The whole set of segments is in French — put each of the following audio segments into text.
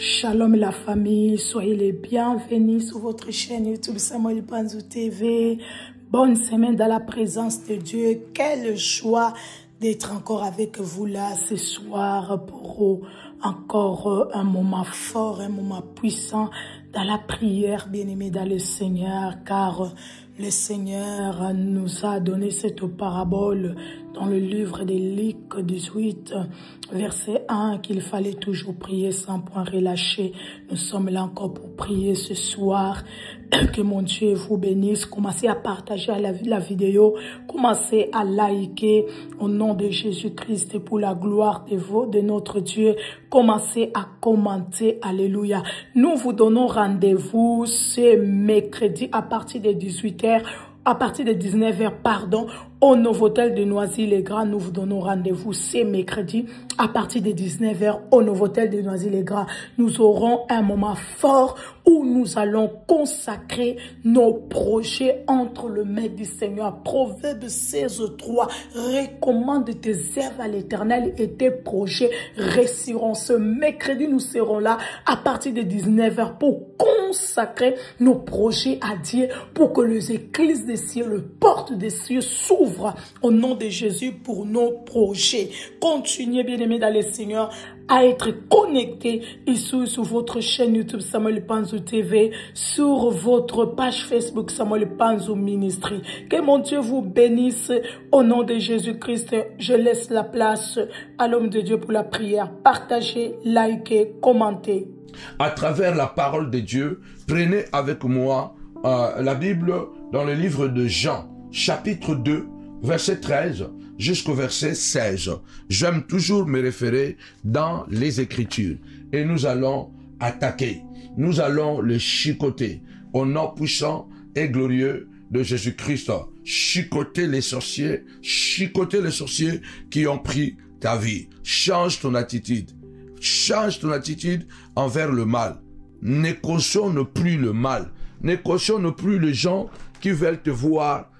Shalom la famille, soyez les bienvenus sur votre chaîne YouTube Samuel Panzou TV. Bonne semaine dans la présence de Dieu. Quelle joie d'être encore avec vous là ce soir pour encore un moment fort, un moment puissant dans la prière, bien-aimés dans le Seigneur, car le Seigneur nous a donné cette parabole dans le livre de Luc 18, verset 1, qu'il fallait toujours prier sans point relâcher. Nous sommes là encore pour prier ce soir. Que mon Dieu vous bénisse. Commencez à partager la vidéo. Commencez à liker au nom de Jésus-Christ et pour la gloire de notre Dieu. Commencez à commenter. Alléluia. Nous vous donnons rendez-vous ce mercredi à partir de 18h. À partir de 19h, pardon, au Novotel de Noisy-le-Grand, nous vous donnons rendez-vous ce mercredi. À partir de 19h, au Novotel de Noisy-le-Grand, nous aurons un moment fort où nous allons consacrer nos projets entre le maître du Seigneur. Proverbe 16:3, recommande tes œuvres à l'Éternel et tes projets réussiront. Ce mercredi, nous serons là à partir de 19h pour consacrer nos projets à Dieu, pour que les églises des cieux, les portes des cieux s'ouvrent au nom de Jésus pour nos projets. Continuez, bien-aimés dans le Seigneur, à être connectés ici sur votre chaîne YouTube Samuel Panzou TV, sur votre page Facebook Samuel Panzou Ministry. Que mon Dieu vous bénisse au nom de Jésus-Christ. Je laisse la place à l'homme de Dieu pour la prière. Partagez, likez, commentez. À travers la parole de Dieu, prenez avec moi la Bible dans le livre de Jean, chapitre 2, verset 13 jusqu'au verset 16. J'aime toujours me référer dans les Écritures. Et nous allons attaquer, nous allons le chicoter au nom puissant et glorieux de Jésus-Christ. Chicoter les sorciers qui ont pris ta vie. Change ton attitude. Change ton attitude envers le mal. Ne cautionne plus le mal. Ne cautionne plus les gens qui veulent te voir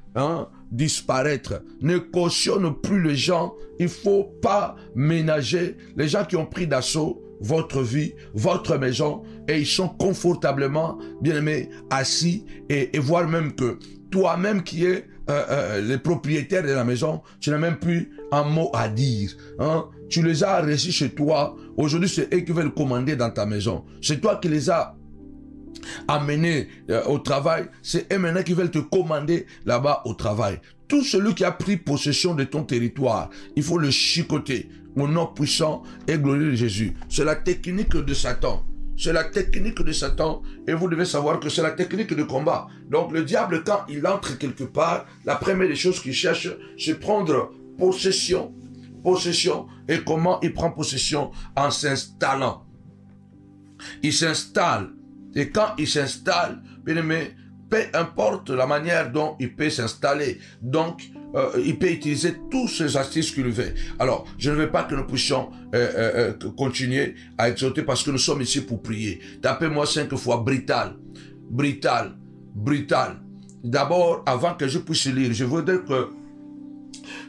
disparaître. Ne cautionne plus les gens. Il ne faut pas ménager les gens qui ont pris d'assaut votre vie, votre maison, et ils sont confortablement, bien aimés, assis, et voir même que toi-même qui es le propriétaire de la maison, tu n'as même plus un mot à dire. Tu les as reçus chez toi. Aujourd'hui, c'est eux qui veulent commander dans ta maison. C'est toi qui les as amenés au travail. C'est eux maintenant qui veulent te commander là-bas au travail. Tout celui qui a pris possession de ton territoire, il faut le chicoter au nom puissant et glorieux de Jésus. C'est la technique de Satan. C'est la technique de Satan et vous devez savoir que c'est la technique de combat. Donc le diable, quand il entre quelque part, la première des choses qu'il cherche, c'est prendre possession. Possession. Et comment il prend possession? En s'installant. Il s'installe. Et quand il s'installe, bien aimé, peu importe la manière dont il peut s'installer. Donc, il peut utiliser tous ces astuces qu'il veut. Alors, je ne veux pas que nous puissions continuer à exhorter parce que nous sommes ici pour prier. Tapez-moi 5 fois brutal, brutal, brutal. D'abord, avant que je puisse lire, je voudrais que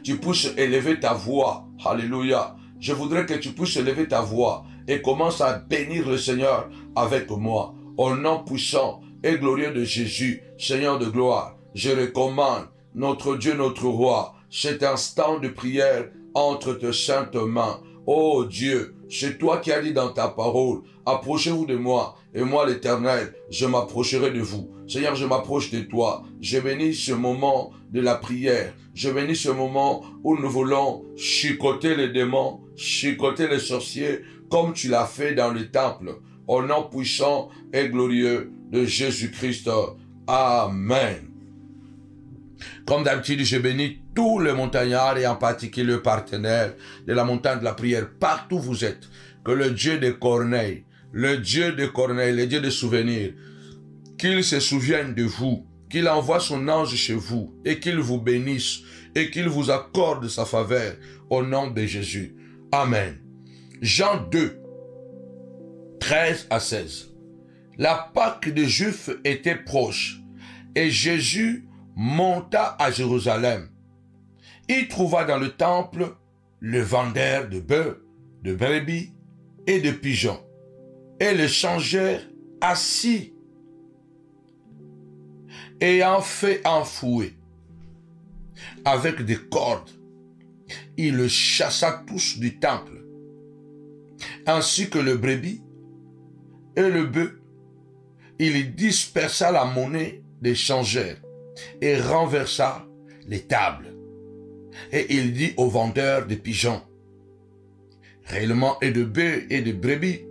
tu puisses élever ta voix. Alléluia. Je voudrais que tu puisses élever ta voix et commence à bénir le Seigneur avec moi. Au nom puissant et glorieux de Jésus, Seigneur de gloire, je recommande notre Dieu, notre roi, cet instant de prière entre tes saintes mains. Oh Dieu, c'est toi qui as dit dans ta parole, approchez-vous de moi, et moi l'Éternel, je m'approcherai de vous. Seigneur, je m'approche de toi. Je bénis ce moment de la prière. Je bénis ce moment où nous voulons chicoter les démons, chicoter les sorciers, comme tu l'as fait dans le temple. Au nom puissant et glorieux de Jésus-Christ. Amen. Comme d'habitude, je bénis tous les montagnards et en particulier le partenaire de la montagne de la prière. Partout où vous êtes, que le Dieu de Corneille, le Dieu de souvenirs, qu'il se souvienne de vous, qu'il envoie son ange chez vous et qu'il vous bénisse et qu'il vous accorde sa faveur au nom de Jésus. Amen. Jean 2, 13 à 16. La Pâque des Juifs était proche et Jésus monta à Jérusalem. Il trouva dans le temple le vendeur de bœufs, de brebis et de pigeons et le changèrent assis, ayant fait enfouer avec des cordes. Il le chassa tous du temple, ainsi que le brebis et le bœuf. Il dispersa la monnaie des changeurs et renversa les tables. Et il dit aux vendeurs de pigeons, réellement, et de bœufs et de brebis,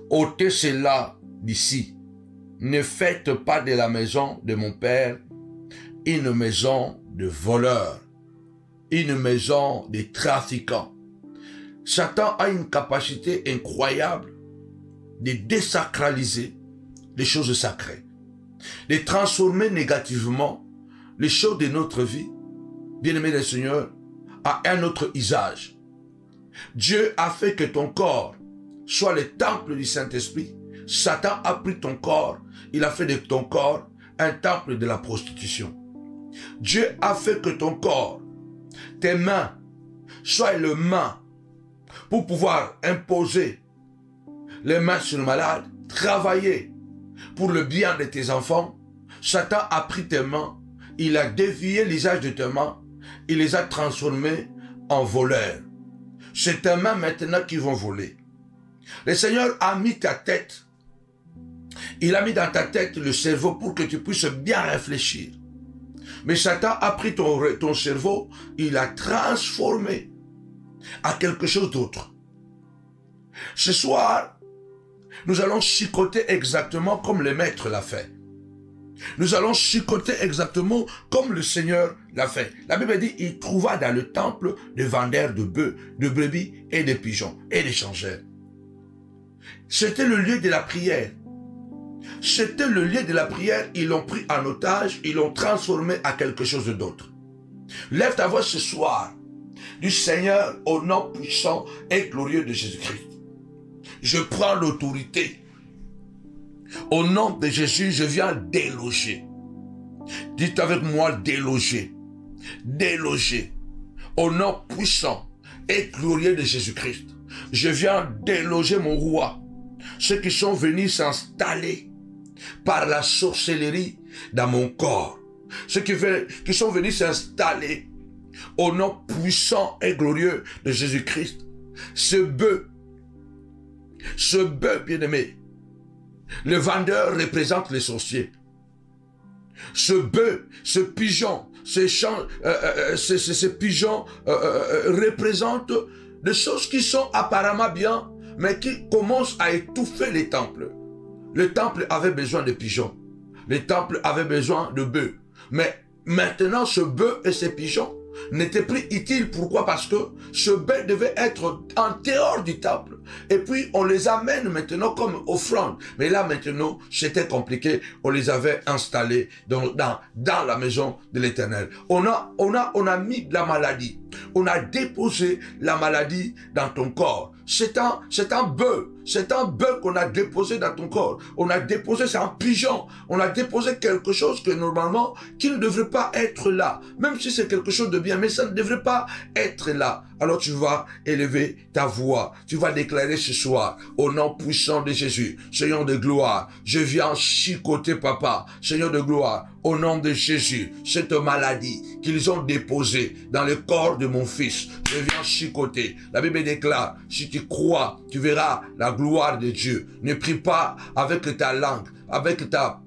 ôtez cela d'ici. Ne faites pas de la maison de mon père une maison de voleurs, une maison de trafiquants. Satan a une capacité incroyable de désacraliser les choses sacrées, de transformer négativement les choses de notre vie, bien-aimé des Seigneurs, à un autre usage. Dieu a fait que ton corps soit le temple du Saint-Esprit. Satan a pris ton corps, il a fait de ton corps un temple de la prostitution. Dieu a fait que ton corps, tes mains, soient les mains pour pouvoir imposer les mains sur le malade, travailler pour le bien de tes enfants. Satan a pris tes mains, il a dévié l'usage de tes mains, il les a transformées en voleurs. C'est tes mains maintenant qui vont voler. Le Seigneur a mis ta tête, il a mis dans ta tête le cerveau pour que tu puisses bien réfléchir. Mais Satan a pris ton cerveau, il l'a transformé à quelque chose d'autre. Ce soir, nous allons chicoter exactement comme le Maître l'a fait. Nous allons chicoter exactement comme le Seigneur l'a fait. La Bible dit, il trouva dans le temple des vendeurs de bœufs, de brebis et de pigeons et des changeurs. C'était le lieu de la prière. C'était le lieu de la prière. Ils l'ont pris en otage, ils l'ont transformé à quelque chose d'autre. Lève ta voix ce soir du Seigneur au nom puissant et glorieux de Jésus-Christ. Je prends l'autorité. Au nom de Jésus, je viens déloger. Dites avec moi, déloger. Déloger. Au nom puissant et glorieux de Jésus-Christ. Je viens déloger mon roi. Ceux qui sont venus s'installer par la sorcellerie dans mon corps. Ceux qui sont venus s'installer au nom puissant et glorieux de Jésus-Christ. Ce bœuf bien-aimé, le vendeur représente les sorciers. Ce bœuf, ce pigeon, ces pigeons représentent des choses qui sont apparemment bien, mais qui commencent à étouffer les temples. Le temple avait besoin de pigeons. Le temple avait besoin de bœufs. Mais maintenant, ce bœuf et ces pigeons n'étaient plus utiles. Pourquoi? Parce que ce bœuf devait être en dehors du temple. Et puis, on les amène maintenant comme offrande. Mais là, maintenant, c'était compliqué. On les avait installés dans la maison de l'Éternel. On a mis de la maladie. On a déposé la maladie dans ton corps. C'est un bœuf. C'est un bœuf qu'on a déposé dans ton corps. On a déposé, c'est un pigeon. On a déposé quelque chose que normalement, qui ne devrait pas être là. Même si c'est quelque chose de bien, mais ça ne devrait pas être là. Alors tu vas élever ta voix. Tu vas déclarer ce soir, au nom puissant de Jésus, Seigneur de gloire, je viens chicoter papa, Seigneur de gloire, au nom de Jésus, cette maladie qu'ils ont déposée dans le corps de mon fils, je viens chicoter. La Bible déclare, si tu crois, tu verras la gloire de Dieu. Ne prie pas avec ta langue, avec ta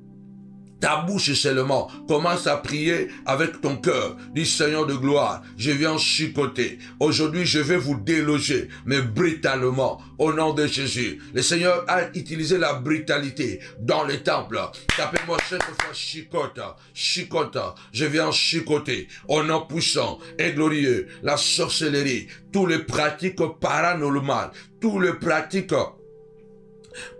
bouche seulement. Commence à prier avec ton cœur. Dis Seigneur de gloire, je viens chicoter. Aujourd'hui, je vais vous déloger, mais brutalement, au nom de Jésus. Le Seigneur a utilisé la brutalité dans le temple. Tapez-moi cette fois chicote. Chicote. Je viens chicoter. Au nom puissant et glorieux. La sorcellerie. Tous les pratiques paranormales. Tous les pratiques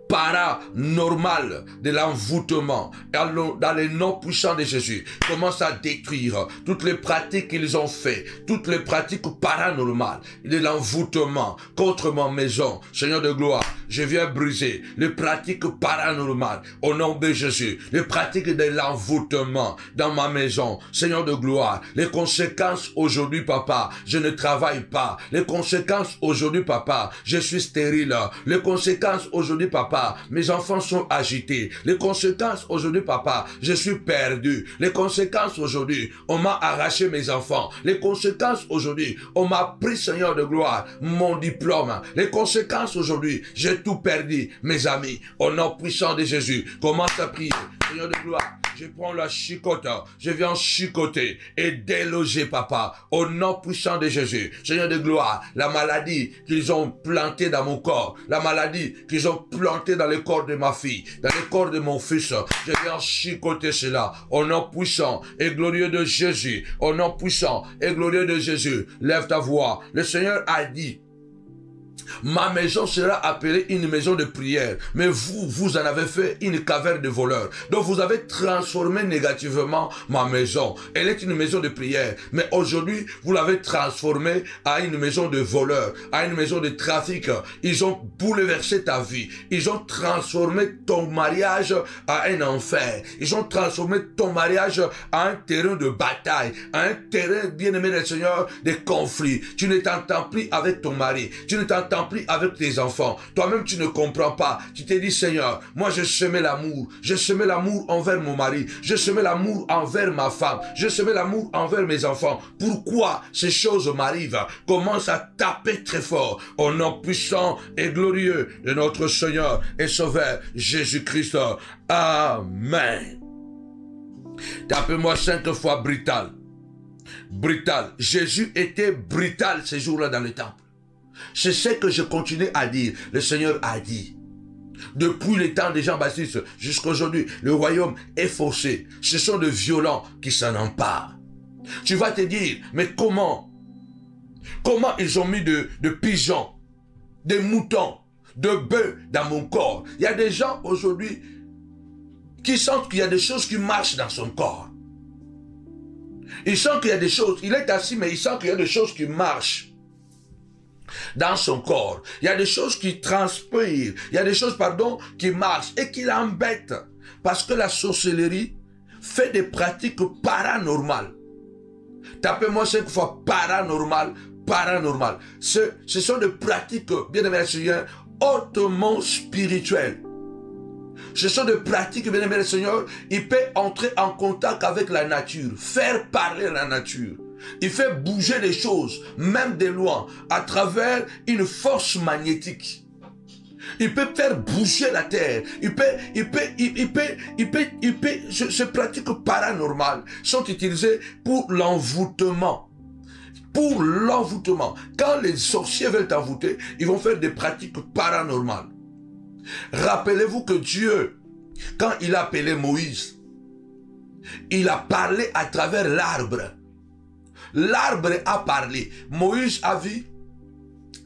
paranormal de l'envoûtement dans les noms puissants de Jésus. Commence à détruire toutes les pratiques qu'ils ont fait, toutes les pratiques paranormales de l'envoûtement contre ma maison. Seigneur de gloire, je viens briser les pratiques paranormales au nom de Jésus, les pratiques de l'envoûtement dans ma maison. Seigneur de gloire, les conséquences aujourd'hui, papa, je ne travaille pas. Les conséquences aujourd'hui, papa, je suis stérile. Les conséquences aujourd'hui, papa, mes enfants sont agités. Les conséquences aujourd'hui, papa, je suis perdu. Les conséquences aujourd'hui, on m'a arraché mes enfants. Les conséquences aujourd'hui, on m'a pris, Seigneur de gloire, mon diplôme. Les conséquences aujourd'hui, j'ai tout perdu, mes amis. Au nom puissant de Jésus, commence à prier. Seigneur de gloire, je prends la chicote, je viens chicoter et déloger, papa, au nom puissant de Jésus. Seigneur de gloire, la maladie qu'ils ont plantée dans mon corps, la maladie qu'ils ont plantée dans le corps de ma fille, dans le corps de mon fils, je viens chicoter cela, au nom puissant et glorieux de Jésus, au nom puissant et glorieux de Jésus. Lève ta voix. Le Seigneur a dit, ma maison sera appelée une maison de prière. Mais vous en avez fait une caverne de voleurs. Donc vous avez transformé négativement ma maison. Elle est une maison de prière. Mais aujourd'hui, vous l'avez transformée à une maison de voleurs, à une maison de trafic. Ils ont bouleversé ta vie. Ils ont transformé ton mariage à un enfer. Ils ont transformé ton mariage à un terrain de bataille, à un terrain, bien-aimé du Seigneur, de conflits. Tu ne t'entends plus avec ton mari. Tu ne t'entends plus avec tes enfants. Toi-même, tu ne comprends pas. Tu t'es dit, Seigneur, moi, je semais l'amour. Je semais l'amour envers mon mari. Je semais l'amour envers ma femme. Je semais l'amour envers mes enfants. Pourquoi ces choses m'arrivent? Commence à taper très fort au nom puissant et glorieux de notre Seigneur et Sauveur Jésus-Christ. Amen. Tapez-moi 5 fois brutal. Brutal. Jésus était brutal ces jours-là dans le temple. C'est ce que je continue à dire. Le Seigneur a dit. Depuis le temps de Jean-Baptiste jusqu'à aujourd'hui, le royaume est faussé. Ce sont de violents qui s'en emparent. Tu vas te dire, mais comment? Comment ils ont mis de pigeons, des moutons, de bœufs dans mon corps? Il y a des gens aujourd'hui qui sentent qu'il y a des choses qui marchent dans son corps. Il sent qu'il y a des choses. Il est assis, mais il sent qu'il y a des choses qui marchent dans son corps. Il y a des choses qui transpirent. Il y a des choses, pardon, qui marchent et qui l'embêtent. Parce que la sorcellerie fait des pratiques paranormales. Tapez-moi 5 fois paranormal, paranormal. Ce sont des pratiques, bien aimé Seigneur, hautement spirituelles. Ce sont des pratiques, bien aimé Seigneur, il peut entrer en contact avec la nature, faire parler la nature. Il fait bouger les choses, même de loin, à travers une force magnétique. Il peut faire bouger la terre. Ces pratiques paranormales sont utilisées pour l'envoûtement. Pour l'envoûtement. Quand les sorciers veulent t'envoûter, ils vont faire des pratiques paranormales. Rappelez-vous que Dieu, quand il a appelé Moïse, il a parlé à travers l'arbre. L'arbre a parlé. Moïse a vu.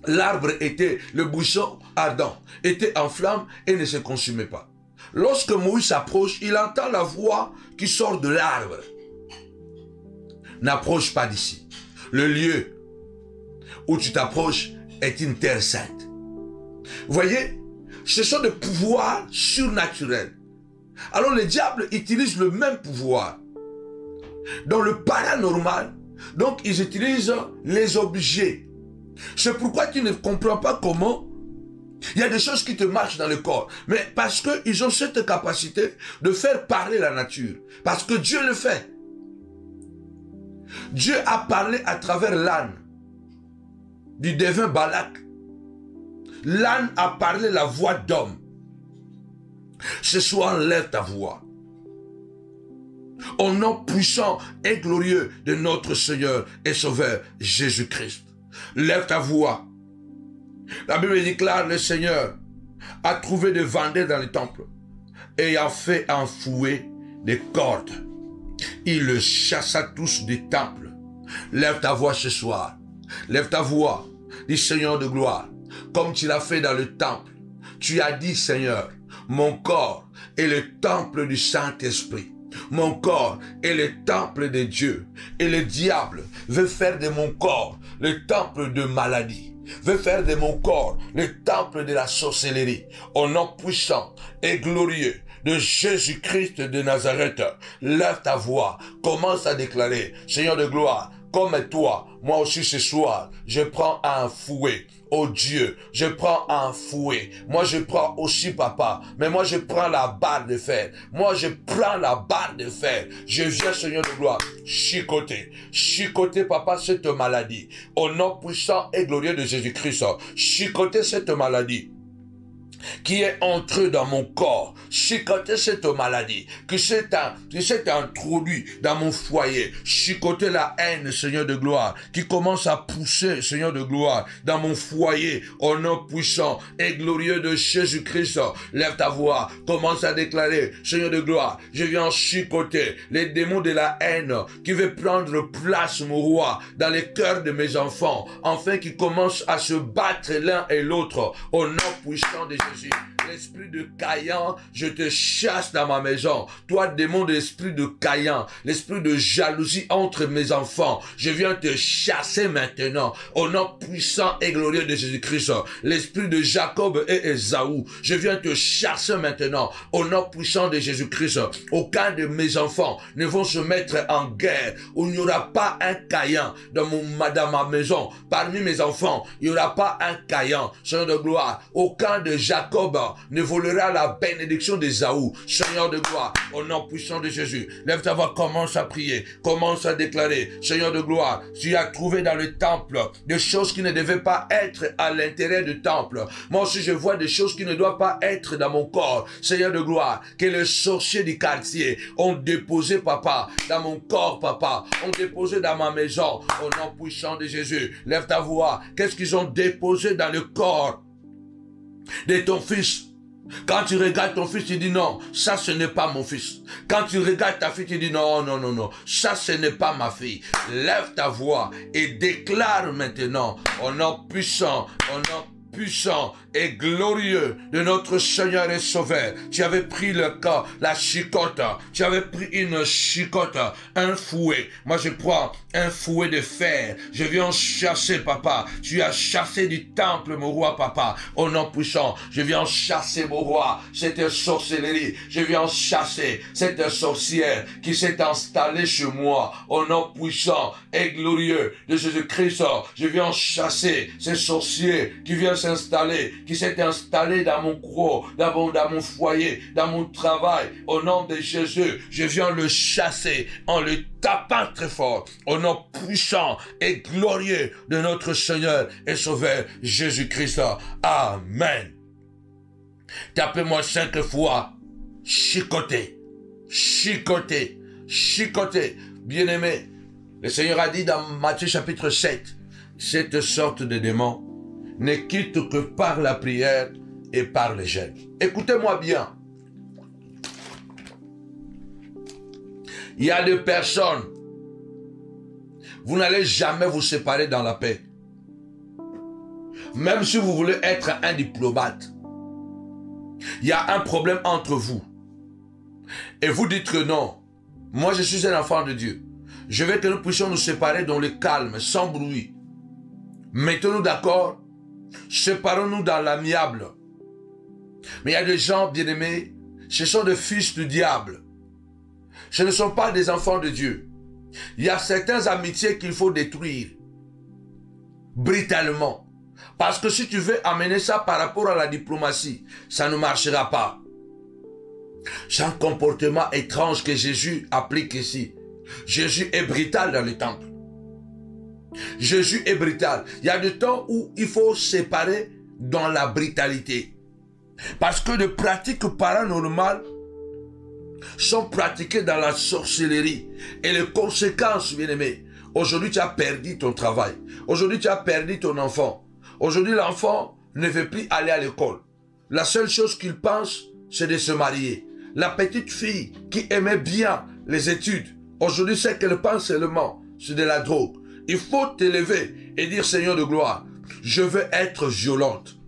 L'arbre était, le buisson ardent, était en flamme et ne se consumait pas. Lorsque Moïse s'approche, il entend la voix qui sort de l'arbre. N'approche pas d'ici. Le lieu où tu t'approches est une terre sainte. Vous voyez, ce sont des pouvoirs surnaturels. Alors le diable utilise le même pouvoir. Dans le paranormal, donc ils utilisent les objets. C'est pourquoi tu ne comprends pas comment il y a des choses qui te marchent dans le corps. Mais parce qu'ils ont cette capacité de faire parler la nature. Parce que Dieu le fait. Dieu a parlé à travers l'âne du devin Balak. L'âne a parlé la voix d'homme. Ce soir, lève ta voix. Au nom puissant et glorieux de notre Seigneur et Sauveur Jésus-Christ. Lève ta voix. La Bible déclare, le Seigneur a trouvé des vendeurs dans le temple et a fait enfouer des cordes. Il le chassa tous des temples. Lève ta voix ce soir. Lève ta voix. Dis Seigneur de gloire. Comme tu l'as fait dans le temple. Tu as dit Seigneur, mon corps est le temple du Saint-Esprit. Mon corps est le temple de Dieu. Et le diable veut faire de mon corps le temple de maladie. veut faire de mon corps le temple de la sorcellerie, au nom puissant et glorieux de Jésus-Christ de Nazareth, lève ta voix, commence à déclarer, Seigneur de gloire, comme toi, moi aussi ce soir, je prends un fouet. Oh Dieu, je prends un fouet. Moi, je prends aussi, papa. Mais moi, je prends la barre de fer. Moi, je prends la barre de fer. Je viens, Seigneur de gloire, chicoter. Chicoter, papa, cette maladie. Au nom puissant et glorieux de Jésus-Christ. Chicoter cette maladie qui est entré dans mon corps, chicoter cette maladie, qui s'est introduit dans mon foyer, chicoter la haine, Seigneur de gloire, qui commence à pousser, Seigneur de gloire, dans mon foyer, au nom puissant et glorieux de Jésus-Christ. Lève ta voix, commence à déclarer, Seigneur de gloire, je viens chicoter les démons de la haine qui veulent prendre place, mon roi, dans les cœurs de mes enfants, afin qu'ils commencent à se battre l'un et l'autre, au nom puissant de Jésus. L'esprit de Caïn, je te chasse dans ma maison. Toi, démon de l'esprit de Caïn, l'esprit de jalousie entre mes enfants, je viens te chasser maintenant. Au nom puissant et glorieux de Jésus-Christ, l'esprit de Jacob et Ésaü, je viens te chasser maintenant. Au nom puissant de Jésus-Christ, aucun de mes enfants ne vont se mettre en guerre, où il n'y aura pas un Caïn dans ma maison. Parmi mes enfants, il n'y aura pas un Caïn, Seigneur de gloire. Aucun de Jacob ne volera la bénédiction d'Ésaü. Seigneur de gloire, au nom puissant de Jésus, lève ta voix, commence à prier, commence à déclarer, Seigneur de gloire, tu as trouvé dans le temple des choses qui ne devaient pas être à l'intérieur du temple. Moi aussi, je vois des choses qui ne doivent pas être dans mon corps. Seigneur de gloire, que les sorciers du quartier ont déposé, papa, dans mon corps, papa, ont déposé dans ma maison, au nom puissant de Jésus. Lève ta voix, qu'est-ce qu'ils ont déposé dans le corps de ton fils? Quand tu regardes ton fils, tu dis non, ça ce n'est pas mon fils. Quand tu regardes ta fille, tu dis non, non, non, non, ça ce n'est pas ma fille. Lève ta voix et déclare maintenant, au nom puissant, au nom puissant et glorieux de notre Seigneur et Sauveur. Tu avais pris la chicotte, tu avais pris une chicotte, un fouet. Moi je prends un fouet de fer. Je viens chasser, papa. Tu as chassé du temple, mon roi, papa. Au nom puissant, je viens chasser, mon roi, cette sorcellerie. Je viens chasser cette sorcière qui s'est installée chez moi. Au nom puissant et glorieux de Jésus-Christ, je viens chasser ces sorciers qui viennent s'installer, qui s'est installé dans mon gros, dans mon foyer, dans mon travail. Au nom de Jésus, je viens le chasser en le tapant très fort. Au nom puissant et glorieux de notre Seigneur et Sauveur Jésus-Christ. Amen. Tapez-moi 5 fois. Chicoter, chicoter, chicoter. Bien-aimé, le Seigneur a dit dans Matthieu chapitre 7, cette sorte de démon ne quitte que par la prière et par le jeûne. Écoutez-moi bien. Il y a des personnes, vous n'allez jamais vous séparer dans la paix. Même si vous voulez être un diplomate, il y a un problème entre vous. Et vous dites que non, moi je suis un enfant de Dieu. Je veux que nous puissions nous séparer dans le calme, sans bruit. Mettons-nous d'accord, séparons-nous dans l'amiable. Mais il y a des gens bien-aimés, ce sont des fils du diable. Ce ne sont pas des enfants de Dieu. Il y a certaines amitiés qu'il faut détruire brutalement. Parce que si tu veux amener ça par rapport à la diplomatie, ça ne marchera pas. C'est un comportement étrange que Jésus applique ici. Jésus est brutal dans le temple. Jésus est brutal. Il y a des temps où il faut séparer dans la brutalité. Parce que les pratiques paranormales sont pratiquées dans la sorcellerie. Et les conséquences, bien-aimés, aujourd'hui tu as perdu ton travail. Aujourd'hui tu as perdu ton enfant. Aujourd'hui l'enfant ne veut plus aller à l'école. La seule chose qu'il pense, c'est de se marier. La petite fille qui aimait bien les études, aujourd'hui ce qu'elle pense seulement, c'est de la drogue. Il faut te lever et dire, Seigneur de gloire, je veux être violente.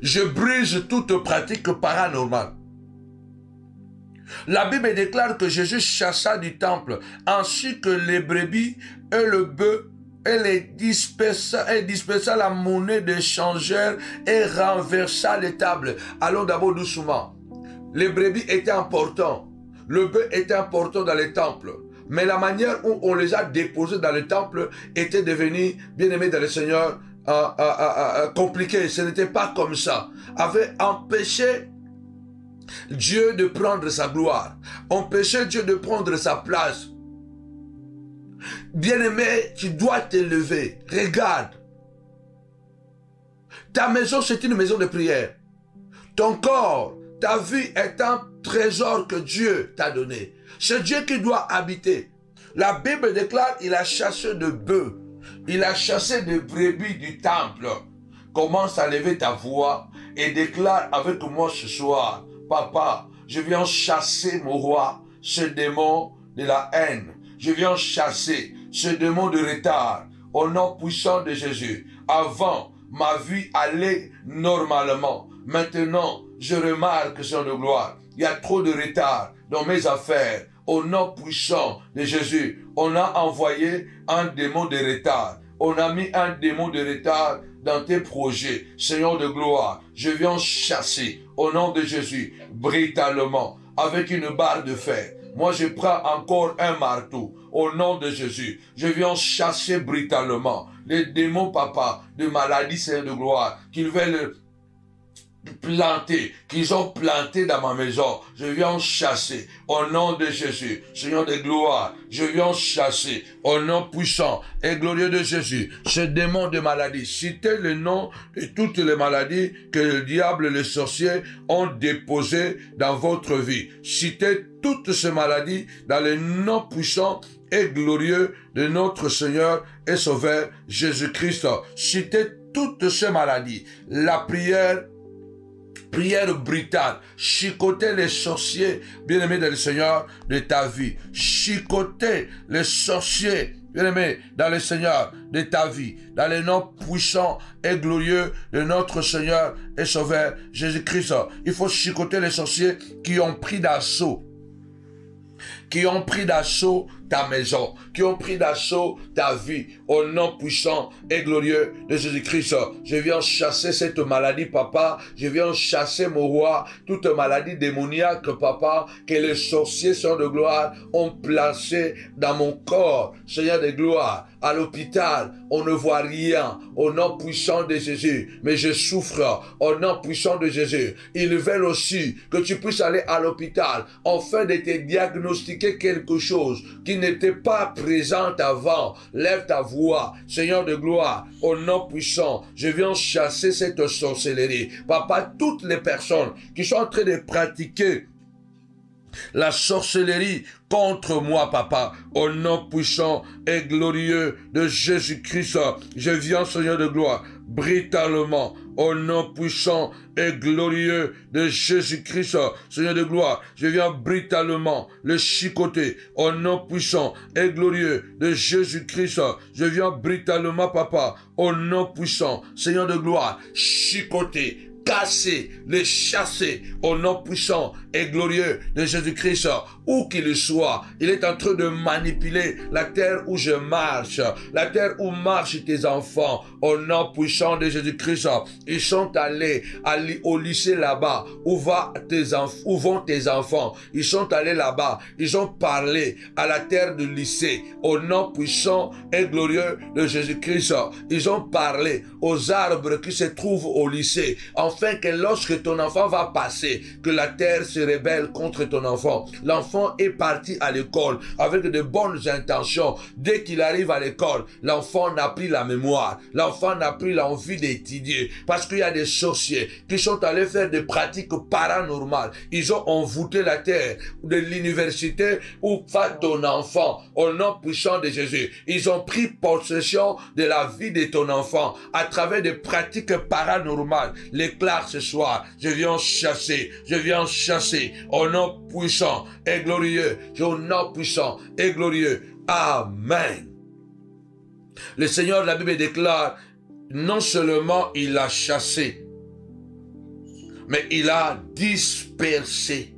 Je brise toute pratique paranormale. La Bible déclare que Jésus chassa du temple, ainsi que les brebis et le bœuf elle dispersa la monnaie des changeurs et renversa les tables. Allons d'abord doucement. Les brebis étaient importants. Le bœuf était important dans les temples. Mais la manière où on les a déposés dans le temple était devenue, bien aimé dans le Seigneur, compliqué. Ce n'était pas comme ça. Avait empêché Dieu de prendre sa gloire. Empêché Dieu de prendre sa place. Bien-aimé, tu dois te lever. Regarde. Ta maison, c'est une maison de prière. Ton corps, ta vie est un trésor que Dieu t'a donné. C'est Dieu qui doit habiter. La Bible déclare, il a chassé de bœufs. Il a chassé des brebis du temple. Commence à lever ta voix et déclare avec moi ce soir, Papa, je viens chasser mon roi, ce démon de la haine. Je viens chasser ce démon de retard au nom puissant de Jésus. Avant, ma vie allait normalement. Maintenant, je remarque son de gloire. Il y a trop de retard dans mes affaires. Au nom puissant de Jésus, on a envoyé un démon de retard. On a mis un démon de retard dans tes projets. Seigneur de gloire, je viens chasser au nom de Jésus, brutalement, avec une barre de fer. Moi, je prends encore un marteau au nom de Jésus. Je viens chasser brutalement les démons, papa, de maladie, Seigneur de gloire, qu'ils veulent planter, qu'ils ont planté dans ma maison. Je viens chasser au nom de Jésus. Seigneur de gloire, je viens chasser au nom puissant et glorieux de Jésus ce démon de maladie. Citez le nom de toutes les maladies que le diable et les sorciers ont déposées dans votre vie. Citez toutes ces maladies dans le nom puissant et glorieux de notre Seigneur et Sauveur Jésus-Christ. Citez toutes ces maladies. La prière brutale, chicoter les sorciers, bien-aimés dans le Seigneur, de ta vie. Chicoter les sorciers, bien-aimés dans le Seigneur, de ta vie. Dans le nom puissant et glorieux de notre Seigneur et Sauveur Jésus-Christ. Il faut chicoter les sorciers qui ont pris d'assaut ta maison, qui ont pris d'assaut ta vie, au nom puissant et glorieux de Jésus-Christ. Je viens chasser cette maladie, papa. Je viens chasser, mon roi, toute maladie démoniaque, papa, que les sorciers, Seigneur de gloire, ont placé dans mon corps, Seigneur de gloire. À l'hôpital, on ne voit rien au nom puissant de Jésus, mais je souffre au nom puissant de Jésus. Ils veulent aussi que tu puisses aller à l'hôpital afin de te diagnostiquer quelque chose qui n'était pas présent avant. Lève ta voix, Seigneur de gloire, au nom puissant. Je viens chasser cette sorcellerie. Papa, toutes les personnes qui sont en train de pratiquer la sorcellerie contre moi, papa, au nom puissant et glorieux de Jésus-Christ, je viens, Seigneur de gloire, brutalement, au nom puissant et glorieux de Jésus-Christ, Seigneur de gloire, je viens brutalement le chicoter, au nom puissant et glorieux de Jésus-Christ, je viens brutalement, papa, au nom puissant, Seigneur de gloire, chicoter, casser, les chasser au nom puissant et glorieux de Jésus-Christ, où qu'il soit. Il est en train de manipuler la terre où je marche, la terre où marchent tes enfants, au nom puissant de Jésus-Christ. Ils sont allés au lycée là-bas, où vont tes enfants. Ils sont allés là-bas, ils ont parlé à la terre du lycée, au nom puissant et glorieux de Jésus-Christ. Ils ont parlé aux arbres qui se trouvent au lycée, afin que lorsque ton enfant va passer, que la terre se rébelle contre ton enfant. L'enfant est parti à l'école avec de bonnes intentions. Dès qu'il arrive à l'école, l'enfant n'a plus la mémoire. L'enfant n'a plus l'envie d'étudier. Parce qu'il y a des sorciers qui sont allés faire des pratiques paranormales. Ils ont envoûté la terre de l'université où va ton enfant. Au nom puissant de Jésus, ils ont pris possession de la vie de ton enfant à travers des pratiques paranormales. L'éclair ce soir, je viens chasser au nom puissant et glorieux, au nom puissant et glorieux. Amen. Le Seigneur, la Bible déclare, non seulement il a chassé, mais il a dispersé.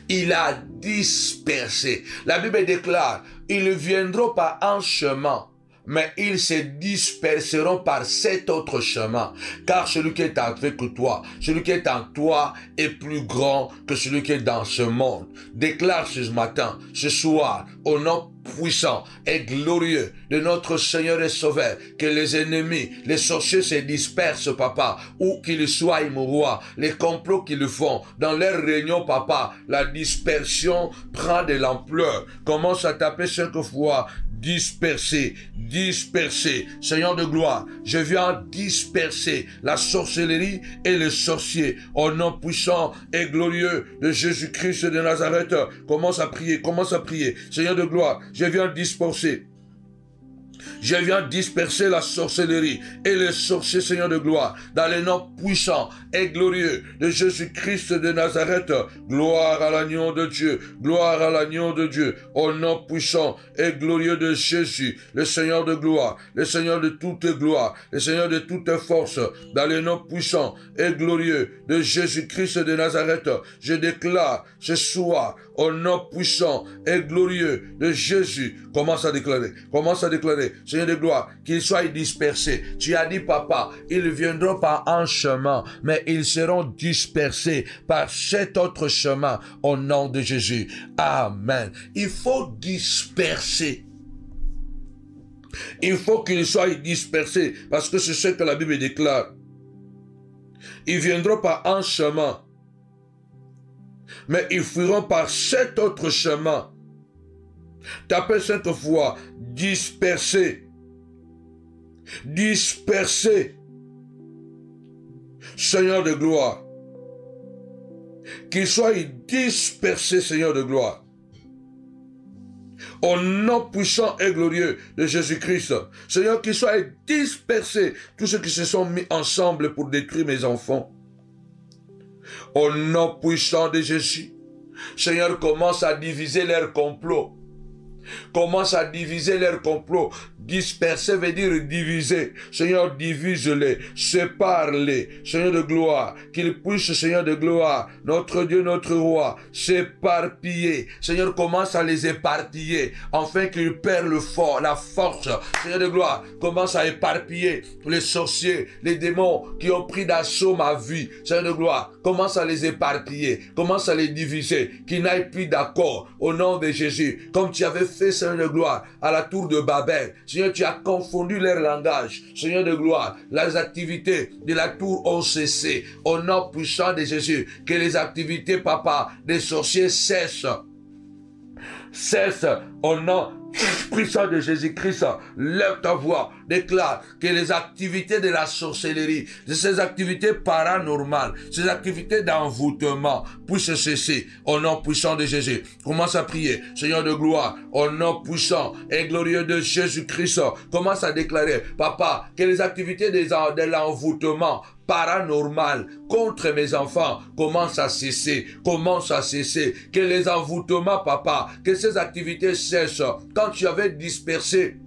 Il a dispersé. La Bible déclare, ils viendront par un chemin, mais ils se disperseront par cet autre chemin. Car celui qui est avec toi, celui qui est en toi est plus grand que celui qui est dans ce monde. Déclare ce matin, ce soir, au nom puissant et glorieux de notre Seigneur et Sauveur, que les ennemis, les sorciers se dispersent, papa, où qu'ils soient, mon roi, les complots qu'ils font, dans leurs réunions, papa, la dispersion prend de l'ampleur. Commence à taper 5 fois, disperser, disperser. Seigneur de gloire, je viens disperser la sorcellerie et les sorciers au nom puissant et glorieux de Jésus-Christ de Nazareth. Commence à prier, Seigneur de gloire, je viens disperser. Je viens disperser la sorcellerie et les sorciers, Seigneur de gloire, dans le nom puissant et glorieux de Jésus-Christ de Nazareth. Gloire à l'agneau de Dieu, gloire à l'agneau de Dieu, au nom puissant et glorieux de Jésus, le Seigneur de gloire, le Seigneur de toute gloire, le Seigneur de toute force, dans le nom puissant et glorieux de Jésus-Christ de Nazareth. Je déclare ce soir, au nom puissant et glorieux de Jésus, commence à déclarer, Seigneur de gloire, qu'ils soient dispersés. Tu as dit, papa, ils viendront par un chemin, mais ils seront dispersés par cet autre chemin au nom de Jésus. Amen. Il faut disperser. Il faut qu'ils soient dispersés parce que c'est ce que la Bible déclare. Ils viendront par un chemin, mais ils fuiront par cet autre chemin. Tapez 5 fois, disperser. Disperser. Seigneur de gloire. Qu'ils soient dispersés, Seigneur de gloire. Au nom puissant et glorieux de Jésus-Christ. Seigneur, qu'ils soient dispersés. Tous ceux qui se sont mis ensemble pour détruire mes enfants. Au nom puissant de Jésus. Seigneur, commence à diviser leurs complots. Commence à diviser leurs complots. Disperser veut dire diviser. Seigneur, divise-les, sépare-les. Seigneur de gloire, qu'ils puissent, Seigneur de gloire, notre Dieu, notre roi, s'éparpiller. Seigneur, commence à les éparpiller, afin qu'ils perdent la force. Seigneur de gloire, commence à éparpiller les sorciers, les démons qui ont pris d'assaut ma vie. Seigneur de gloire, commence à les éparpiller, commence à les diviser, qu'ils n'aillent plus d'accord au nom de Jésus, comme tu avais fait, Seigneur de gloire, à la tour de Babel. Seigneur, tu as confondu leur langage. Seigneur de gloire, les activités de la tour ont cessé. Au nom puissant de Jésus, que les activités, papa, des sorciers cessent. Cessent au nom puissant de Jésus-Christ. Lève ta voix, déclare que les activités de la sorcellerie, de ces activités paranormales, ces activités d'envoûtement puissent cesser au nom puissant de Jésus. Commence à prier, Seigneur de gloire, au nom puissant et glorieux de Jésus-Christ. Commence à déclarer, papa, que les activités de l'envoûtement paranormal contre mes enfants commence à cesser, que les envoûtements, papa, que ces activités cessent. Quand tu avais dispersé,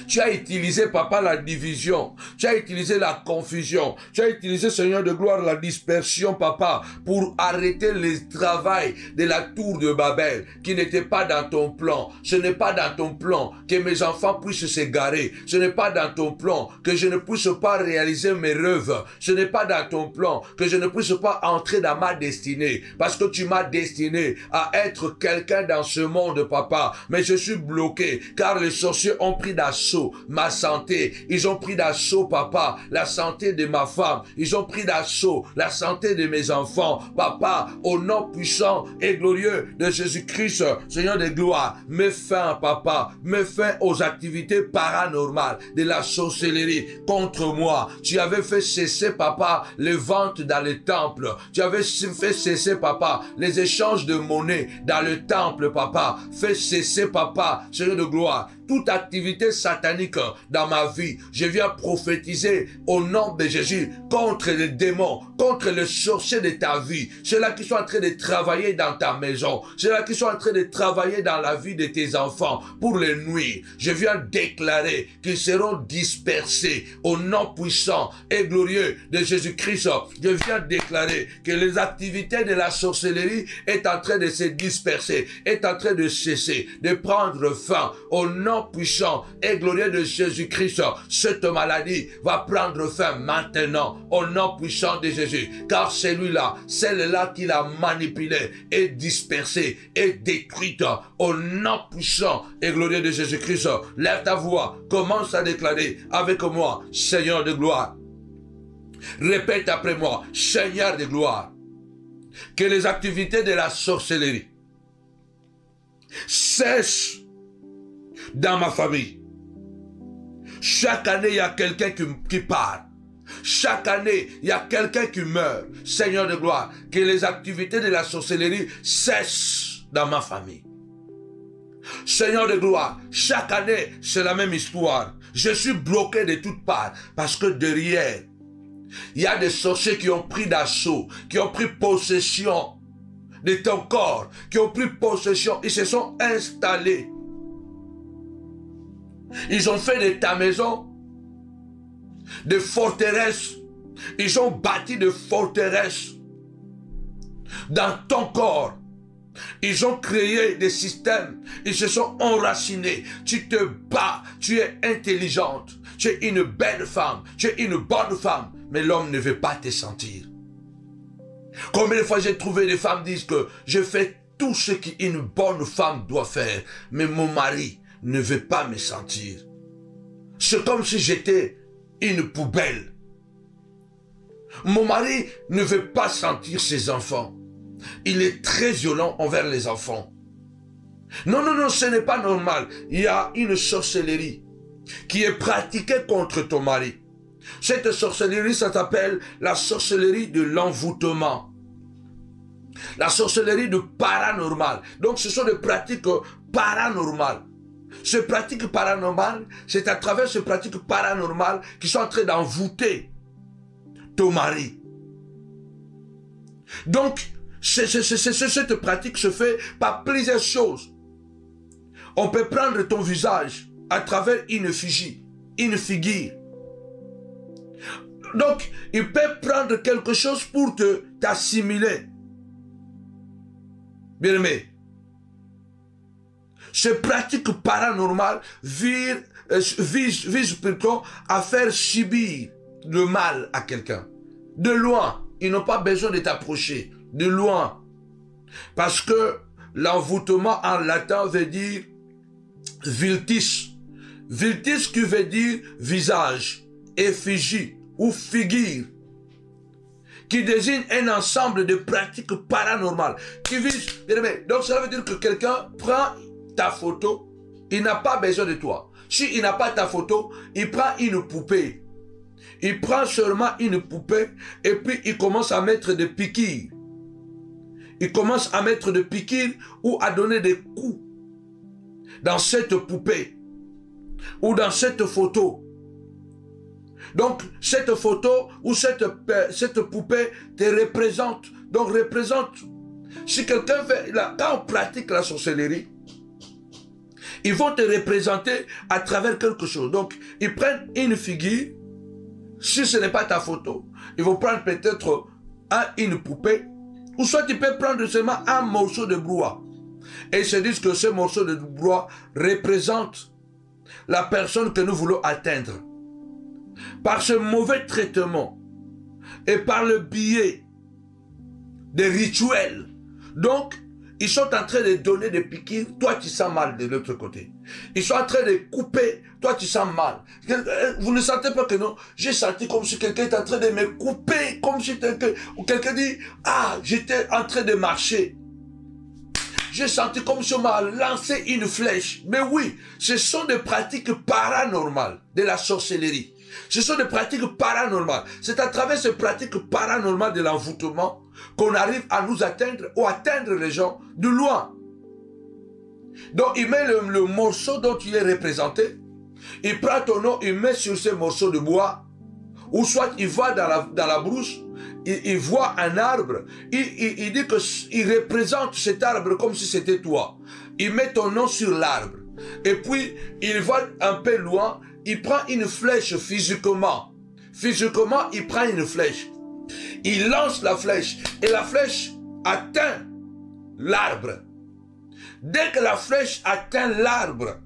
tu as utilisé, papa, la division. Tu as utilisé la confusion. Tu as utilisé, Seigneur de gloire, la dispersion, papa, pour arrêter le travail de la tour de Babel, qui n'était pas dans ton plan. Ce n'est pas dans ton plan que mes enfants puissent s'égarer. Ce n'est pas dans ton plan que je ne puisse pas réaliser mes rêves. Ce n'est pas dans ton plan que je ne puisse pas entrer dans ma destinée. Parce que tu m'as destiné à être quelqu'un dans ce monde, papa. Mais je suis bloqué, car les sorciers ont pris d'assaut ma santé. Ils ont pris d'assaut, papa, la santé de ma femme. Ils ont pris d'assaut la santé de mes enfants. Papa, au nom puissant et glorieux de Jésus-Christ, Seigneur de gloire, mets fin, papa, mets fin aux activités paranormales de la sorcellerie contre moi. Tu avais fait cesser, papa, les ventes dans le temple. Tu avais fait cesser, papa, les échanges de monnaie dans le temple, papa. Fais cesser, papa, Seigneur de gloire, toute activité satanique dans ma vie. Je viens prophétiser au nom de Jésus contre les démons, contre les sorciers de ta vie. Ceux-là qui sont en train de travailler dans ta maison. Ceux-là qui sont en train de travailler dans la vie de tes enfants pour les nuire. Je viens déclarer qu'ils seront dispersés au nom puissant et glorieux de Jésus-Christ. Je viens déclarer que les activités de la sorcellerie est en train de se disperser, est en train de cesser, de prendre fin au nom nom puissant et glorieux de Jésus-Christ, cette maladie va prendre fin maintenant, au nom puissant de Jésus. Car celui-là, celle-là qui l'a manipulé et dispersé et détruite, au nom puissant et glorieux de Jésus-Christ. Lève ta voix, commence à déclarer avec moi, Seigneur de gloire. Répète après moi, Seigneur de gloire, que les activités de la sorcellerie cessent dans ma famille. Chaque année, il y a quelqu'un qui part. Chaque année, il y a quelqu'un qui meurt. Seigneur de gloire, que les activités de la sorcellerie cessent dans ma famille. Seigneur de gloire, chaque année, c'est la même histoire. Je suis bloqué de toutes parts parce que derrière, il y a des sorciers qui ont pris d'assaut, qui ont pris possession de ton corps, qui ont pris possession, ils se sont installés. Ils ont fait de ta maison des forteresses. Ils ont bâti des forteresses dans ton corps. Ils ont créé des systèmes. Ils se sont enracinés. Tu te bats. Tu es intelligente. Tu es une belle femme. Tu es une bonne femme. Mais l'homme ne veut pas te sentir. Combien de fois j'ai trouvé des femmes qui disent que je fais tout ce qu'une bonne femme doit faire. Mais mon mari ne veut pas me sentir. C'est comme si j'étais une poubelle. Mon mari ne veut pas sentir ses enfants. Il est très violent envers les enfants. Non, non, non, ce n'est pas normal. Il y a une sorcellerie qui est pratiquée contre ton mari. Cette sorcellerie, ça s'appelle la sorcellerie de l'envoûtement. La sorcellerie de paranormal. Donc, ce sont des pratiques paranormales. Ces pratiques paranormales, c'est à travers ces pratiques paranormales qu'ils sont en train d'envoûter ton mari. Donc, cette pratique se fait par plusieurs choses. On peut prendre ton visage à travers une effigie, une figure. Donc, il peut prendre quelque chose pour t'assimiler. Bien-aimé, ces pratiques paranormales visent plutôt à faire subir le mal à quelqu'un. De loin, ils n'ont pas besoin de t'approcher. De loin. Parce que l'envoûtement en latin veut dire vultis. Vultis qui veut dire visage, effigie ou figure. Qui désigne un ensemble de pratiques paranormales. Qui vise, donc cela veut dire que quelqu'un prend ta photo, il n'a pas besoin de toi. S'il n'a pas ta photo, il prend une poupée. Il prend seulement une poupée et puis il commence à mettre des piqûres. Il commence à mettre des piqûres ou à donner des coups dans cette poupée ou dans cette photo. Donc, cette photo ou cette poupée te représente. Donc, représente. Si quelqu'un fait, quand on pratique la sorcellerie, ils vont te représenter à travers quelque chose. Donc, ils prennent une figure. Si ce n'est pas ta photo, ils vont prendre peut-être une poupée. Ou soit tu peux prendre seulement un morceau de bois. Et ils se disent que ce morceau de bois représente la personne que nous voulons atteindre. Par ce mauvais traitement et par le biais des rituels. Donc, ils sont en train de donner des piqûres, toi tu sens mal de l'autre côté. Ils sont en train de couper, toi tu sens mal. Vous ne sentez pas que non? J'ai senti comme si quelqu'un est en train de me couper, comme si quelqu'un dit, ah, j'étais en train de marcher. J'ai senti comme si on m'a lancé une flèche. Mais oui, ce sont des pratiques paranormales de la sorcellerie. Ce sont des pratiques paranormales. C'est à travers ces pratiques paranormales de l'envoûtement qu'on arrive à nous atteindre ou atteindre les gens de loin. Donc il met le morceau dont il est représenté. Il prend ton nom, il met sur ce morceau de bois. Ou soit il va dans la brousse. Il voit un arbre, il dit qu'il représente cet arbre comme si c'était toi. Il met ton nom sur l'arbre. Et puis, il va un peu loin, il prend une flèche physiquement. Physiquement, il prend une flèche. Il lance la flèche et la flèche atteint l'arbre. Dès que la flèche atteint l'arbre,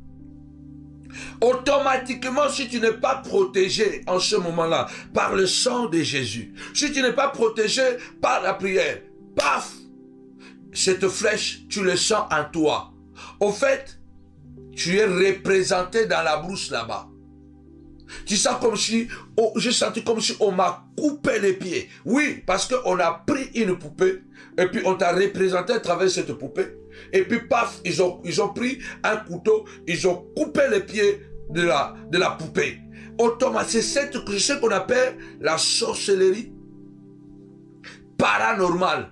Automatiquement, si tu n'es pas protégé en ce moment-là par le sang de Jésus, si tu n'es pas protégé par la prière, paf, cette flèche, tu le sens en toi. Au fait, tu es représenté dans la brousse là-bas. Tu sens comme si, oh, j'ai senti comme si on m'a coupé les pieds. Oui, parce qu'on a pris une poupée et puis on t'a représenté à travers cette poupée. Et puis paf, ils ont pris un couteau, ils ont coupé les pieds de la poupée. Automatiquement, c'est ce qu'on appelle la sorcellerie paranormale.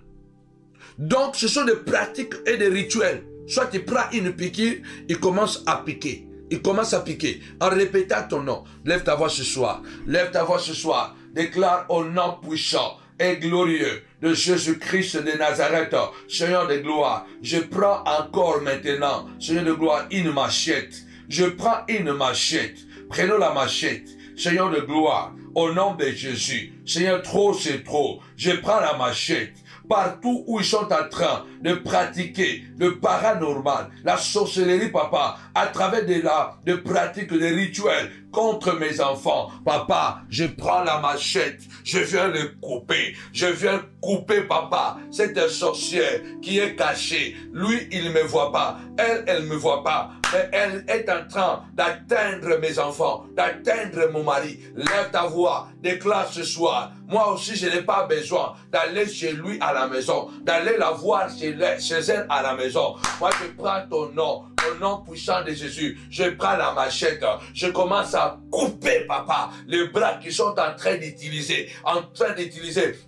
Donc, ce sont des pratiques et des rituels. Soit tu prends une piqûre, il commence à piquer. Il commence à piquer. En répétant ton nom. Lève ta voix ce soir. Lève ta voix ce soir. Déclare au nom puissant et glorieux de Jésus-Christ de Nazareth, Seigneur de gloire. Je prends encore maintenant, Seigneur de gloire, une machette. Je prends une machette. Prenons la machette. Seigneur de gloire, au nom de Jésus. Seigneur, trop c'est trop. Je prends la machette. Partout où ils sont en train de pratiquer le paranormal, la sorcellerie, papa, à travers de pratiques, des rituels contre mes enfants. Papa, je prends la machette, je viens le couper. Je viens couper, papa, cette sorcière qui est cachée. Lui, il ne me voit pas. Elle ne me voit pas. Mais elle est en train d'atteindre mes enfants, d'atteindre mon mari. Lève ta voix, déclare ce soir. Moi aussi, je n'ai pas besoin d'aller chez lui à la maison, d'aller la voir chez elle à la maison. Moi, je prends ton nom, au nom puissant de Jésus. Je prends la machette, je commence à couper, papa, les bras qui sont en train d'utiliser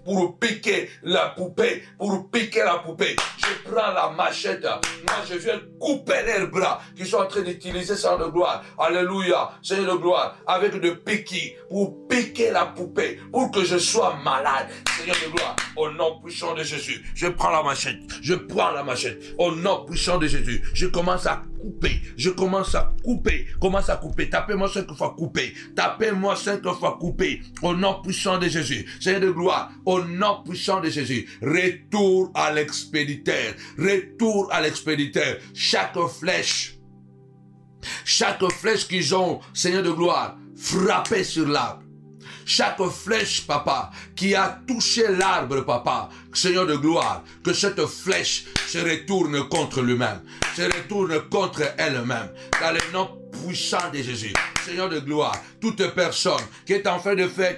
pour piquer la poupée, Je prends la machette, moi je viens couper leurs bras qui sont en train d'utiliser sans de gloire. Alléluia, Seigneur de gloire, avec de piquis pour piquer la poupée, pour que je sois malade. Seigneur de gloire, au nom puissant de Jésus, je prends la machette, au nom puissant de Jésus, je commence à couper, tapez-moi 5 fois couper, au nom puissant de Jésus, Seigneur de gloire, au nom puissant de Jésus, retour à l'expéditeur, chaque flèche qu'ils ont, Seigneur de gloire, frappé sur l'arbre. Chaque flèche, papa, qui a touché l'arbre, papa, Seigneur de gloire, que cette flèche se retourne contre lui-même, se retourne contre elle-même, dans le nom puissant de Jésus. Seigneur de gloire, toute personne qui est en train de faire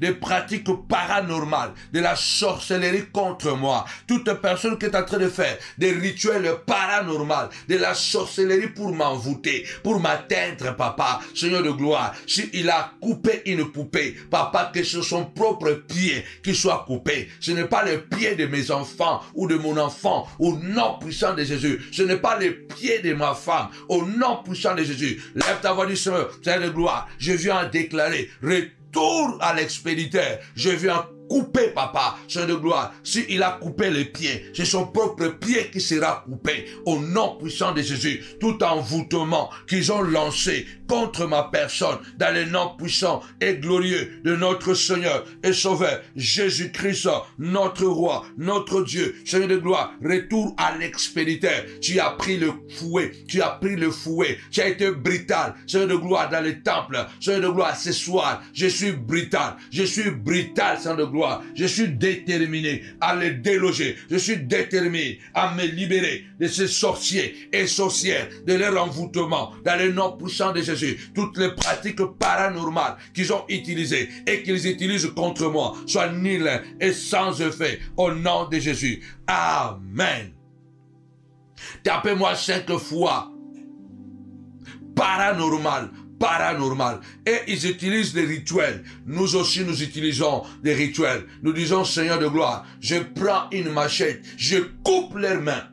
des pratiques paranormales, de la sorcellerie contre moi, toute personne qui est en train de faire des rituels paranormaux, de la sorcellerie pour m'envoûter, pour m'atteindre, papa, Seigneur de gloire, s'il a coupé une poupée, papa, que ce sont son propre pied qui soit coupé. Ce n'est pas le pied de mes enfants ou de mon enfant, au nom puissant de Jésus. Ce n'est pas le pied de ma femme, au nom puissant de Jésus. Lève ta voix du Seigneur de gloire. Je viens déclarer retour à l'expéditeur. Je viens couper, papa, Seigneur de gloire. S'il a coupé les pieds, c'est son propre pied qui sera coupé. Au nom puissant de Jésus, tout envoûtement qu'ils ont lancé contre ma personne, dans le nom puissant et glorieux de notre Seigneur et Sauveur, Jésus-Christ, notre Roi, notre Dieu, Seigneur de gloire, retour à l'expéditeur. Tu as pris le fouet, tu as été brutal, Seigneur de gloire, dans le temple, Seigneur de gloire, ce soir, je suis brutal, Seigneur de gloire. Je suis déterminé à les déloger. Je suis déterminé à me libérer de ces sorciers et sorcières, de leur envoûtement, dans le nom puissant de Jésus. Toutes les pratiques paranormales qu'ils ont utilisées et qu'ils utilisent contre moi soient nulles et sans effet. Au nom de Jésus. Amen. Tapez-moi 5 fois. Paranormal. Et ils utilisent des rituels. Nous aussi, nous utilisons des rituels. Nous disons, Seigneur de gloire, je prends une machette, je coupe leurs mains.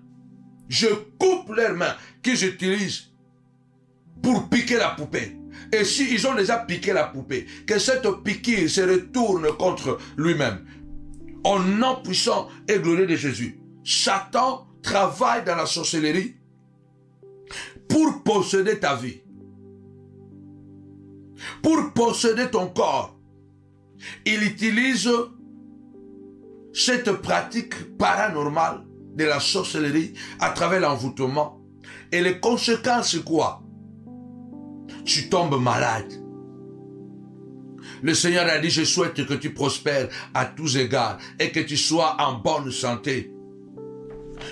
Qu'ils utilisent pour piquer la poupée. Et s'ils ont déjà piqué la poupée, que cette piqûre se retourne contre lui-même. Au nom puissant et glorieux de Jésus. Satan travaille dans la sorcellerie pour posséder ta vie. Pour posséder ton corps, il utilise cette pratique paranormale de la sorcellerie à travers l'envoûtement. Et les conséquences, c'est quoi? tu tombes malade. Le Seigneur a dit, je souhaite que tu prospères à tous égards et que tu sois en bonne santé.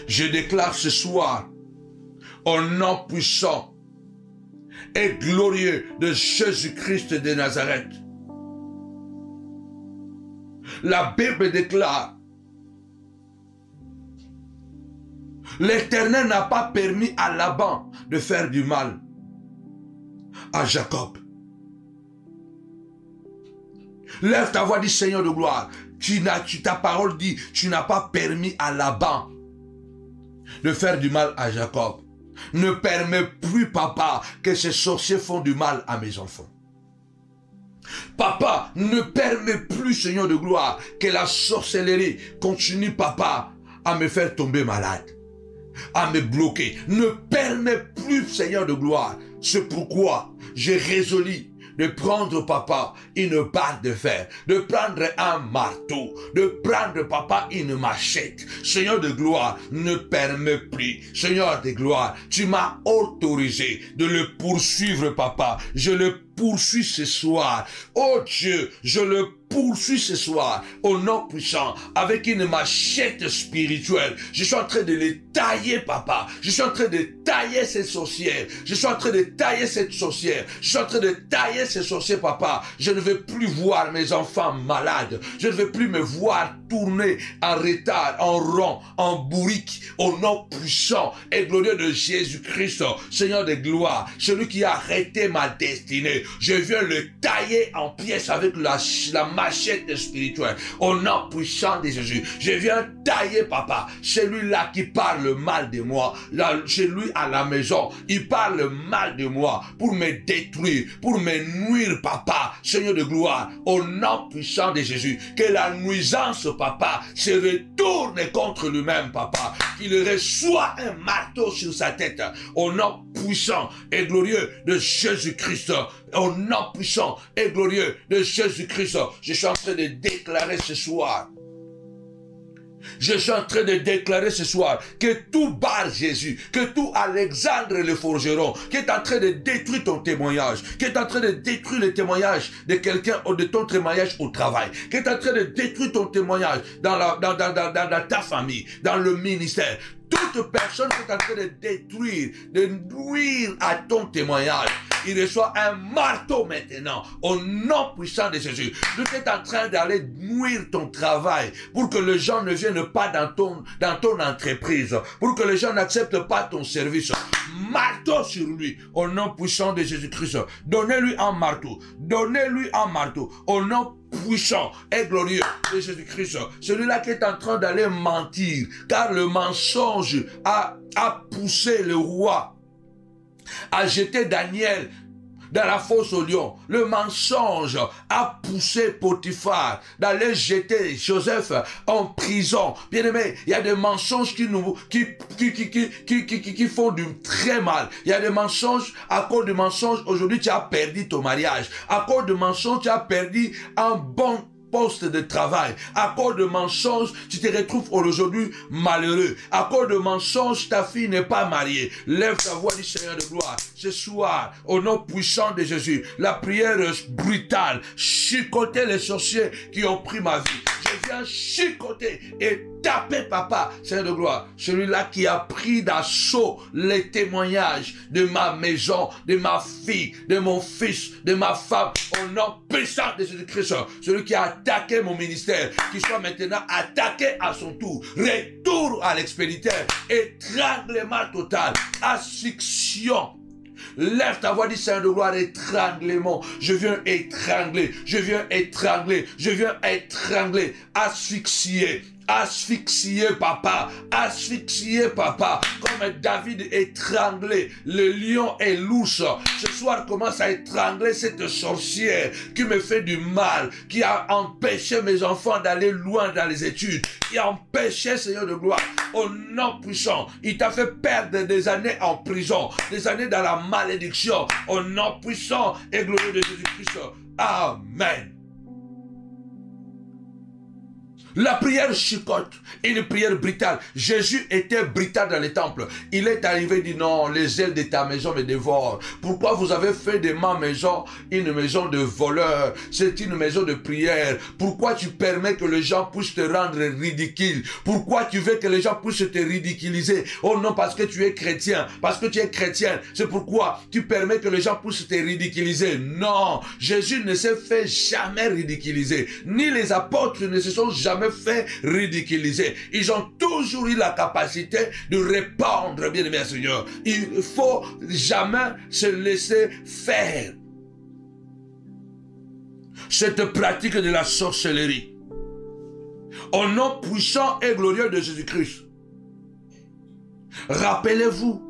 Je déclare ce soir, au nom puissant et glorieux de Jésus-Christ de Nazareth. La Bible déclare, l'Éternel n'a pas permis à Laban de faire du mal à Jacob. Lève ta voix, dis Seigneur de gloire, ta parole dit, tu n'as pas permis à Laban de faire du mal à Jacob. Ne permets plus, papa, que ces sorciers font du mal à mes enfants. Papa, ne permets plus, Seigneur de gloire, que la sorcellerie continue, papa, à me faire tomber malade, à me bloquer. Ne permets plus, Seigneur de gloire. C'est pourquoi j'ai résolu de prendre, papa, une barre de fer, de prendre un marteau, de prendre, papa, une machette. Seigneur de gloire, ne permets plus. Seigneur de gloire, tu m'as autorisé de le poursuivre, papa. Je le poursuis ce soir. Oh Dieu, je le poursuis ce soir au nom puissant avec une machette spirituelle. Je suis en train de les tailler, papa. Je suis en train de tailler ces sorcières. Je suis en train de tailler cette sorcière. Je suis en train de tailler ces sorciers, papa. Je ne veux plus voir mes enfants malades. Je ne veux plus me voir tourner en retard, en rond, en bourrique, au nom puissant et glorieux de Jésus-Christ, Seigneur de gloire, celui qui a arrêté ma destinée. Je viens le tailler en pièces avec la machette spirituelle, au nom puissant de Jésus. Je viens tailler, papa, celui-là qui parle mal de moi, celui à la maison, il parle mal de moi pour me détruire, pour me nuire, papa, Seigneur de gloire, au nom puissant de Jésus. Que la nuisance, papa, se retourne contre lui-même, papa, qu'il reçoit un marteau sur sa tête, au nom puissant et glorieux de Jésus-Christ, au nom puissant et glorieux de Jésus-Christ. Je suis en train de déclarer ce soir, je suis en train de déclarer ce soir que tout Bar Jésus, que tout Alexandre le forgeron, qui est en train de détruire ton témoignage, qui est en train de détruire le témoignage de quelqu'un ou de ton témoignage au travail, qui est en train de détruire ton témoignage dans ta famille, dans le ministère, toute personne qui est en train de détruire, de nuire à ton témoignage, il reçoit un marteau maintenant, au nom puissant de Jésus. Tu es en train d'aller nuire ton travail, pour que les gens ne viennent pas dans ton entreprise, pour que les gens n'acceptent pas ton service. Marteau sur lui, au nom puissant de Jésus-Christ. Donnez-lui un marteau, donnez-lui un marteau, au nom puissant et glorieux de Jésus-Christ. Celui-là qui est en train d'aller mentir, car le mensonge a poussé le roi à jeter Daniel dans la fosse au lion. Le mensonge a poussé Potiphar d'aller jeter Joseph en prison. Bien aimé, il y a des mensonges qui font du très mal. Il y a des mensonges, à cause de mensonges, aujourd'hui tu as perdu ton mariage. À cause de mensonges, tu as perdu un bon poste de travail. À cause de mensonges, tu te retrouves aujourd'hui malheureux. À cause de mensonges, ta fille n'est pas mariée. Lève ta voix du Seigneur de gloire. Ce soir, au nom puissant de Jésus, la prière brutale, chicoter les sorciers qui ont pris ma vie. Je viens chicoter et taper, papa, Seigneur de gloire, celui-là qui a pris d'assaut les témoignages de ma maison, de ma fille, de mon fils, de ma femme, au nom puissant de Jésus-Christ, celui qui a attaqué mon ministère, qui soit maintenant attaqué à son tour, retour à l'expéditeur, étranglement total, asphyxion. Lève ta voix, dit Seigneur de gloire, étranglement. Je viens étrangler, je viens étrangler, je viens étrangler, asphyxier. Asphyxier, papa, comme David étranglé le lion et l'ours. Ce soir, commence à étrangler cette sorcière qui me fait du mal, qui a empêché mes enfants d'aller loin dans les études, qui a empêché, Seigneur de gloire, au nom puissant. Il t'a fait perdre des années en prison, des années dans la malédiction, au nom puissant et glorieux de Jésus-Christ. Amen. La prière chicote, une prière brutale. Jésus était brutal dans les temples. Il est arrivé et dit non, les ailes de ta maison me dévorent. Pourquoi vous avez fait de ma maison une maison de voleurs? C'est une maison de prière. Pourquoi tu permets que les gens puissent te rendre ridicule? Pourquoi tu veux que les gens puissent te ridiculiser? Oh non, parce que tu es chrétien. Parce que tu es chrétien. C'est pourquoi tu permets que les gens puissent te ridiculiser. Non, Jésus ne s'est fait jamais ridiculiser. Ni les apôtres ne se sont jamais fait ridiculiser. Ils ont toujours eu la capacité de répondre, bien aimé Seigneur. Il ne faut jamais se laisser faire cette pratique de la sorcellerie. Au nom puissant et glorieux de Jésus-Christ. Rappelez-vous,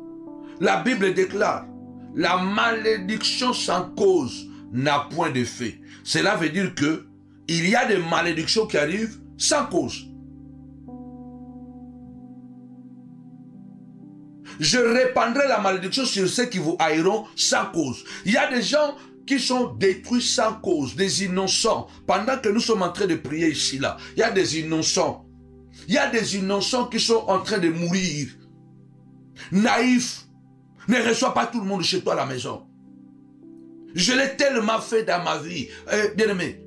la Bible déclare, la malédiction sans cause n'a point d'effet. Cela veut dire que il y a des malédictions qui arrivent sans cause. Je répandrai la malédiction sur ceux qui vous haïront sans cause. Il y a des gens qui sont détruits sans cause, des innocents. Pendant que nous sommes en train de prier ici, là, il y a des innocents. Il y a des innocents qui sont en train de mourir. Naïfs. Ne reçois pas tout le monde chez toi à la maison. Je l'ai tellement fait dans ma vie. Bien aimé.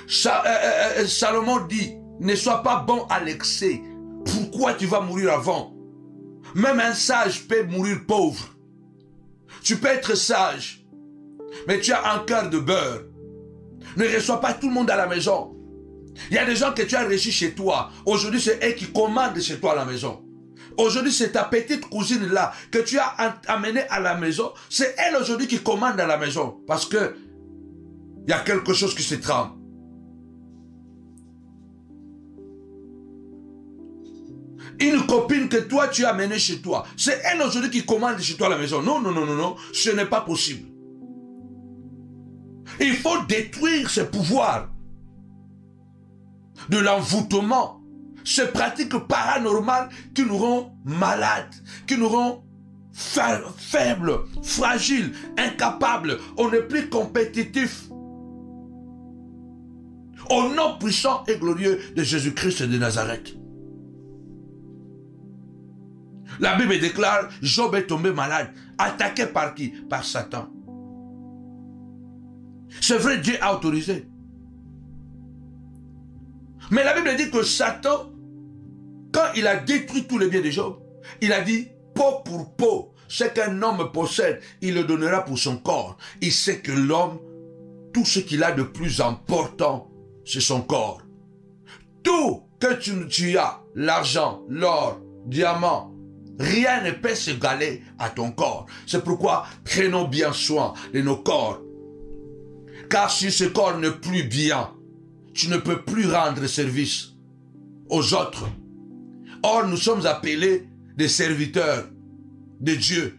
Salomon dit, ne sois pas bon à l'excès. Pourquoi tu vas mourir avant? Même un sage peut mourir pauvre. Tu peux être sage, mais tu as un cœur de beurre. Ne reçois pas tout le monde à la maison. Il y a des gens que tu as reçus chez toi. Aujourd'hui, c'est eux qui commandent chez toi à la maison. Aujourd'hui, c'est ta petite cousine là que tu as amenée à la maison. C'est elle aujourd'hui qui commande à la maison. Parce que il y a quelque chose qui se trame. Une copine que toi tu as amenée chez toi, c'est elle aujourd'hui qui commande chez toi à la maison. Non, non, non, non, non, ce n'est pas possible. Il faut détruire ce pouvoir de l'envoûtement, ces pratiques paranormales qui nous rendent malades, qui nous rendent faibles, fragiles, incapables. On n'est plus compétitif. Au nom puissant et glorieux de Jésus-Christ de Nazareth. La Bible déclare, Job est tombé malade. Attaqué par qui? Par Satan. C'est vrai, Dieu a autorisé. Mais la Bible dit que Satan, quand il a détruit tous les biens de Job, il a dit, peau pour peau, ce qu'un homme possède, il le donnera pour son corps. Il sait que l'homme, tout ce qu'il a de plus important, c'est son corps. Tout que tu as, l'argent, l'or, diamant, rien ne peut s'égaler à ton corps. C'est pourquoi prenons bien soin de nos corps. Car si ce corps n'est plus bien, tu ne peux plus rendre service aux autres. Or, nous sommes appelés des serviteurs de Dieu.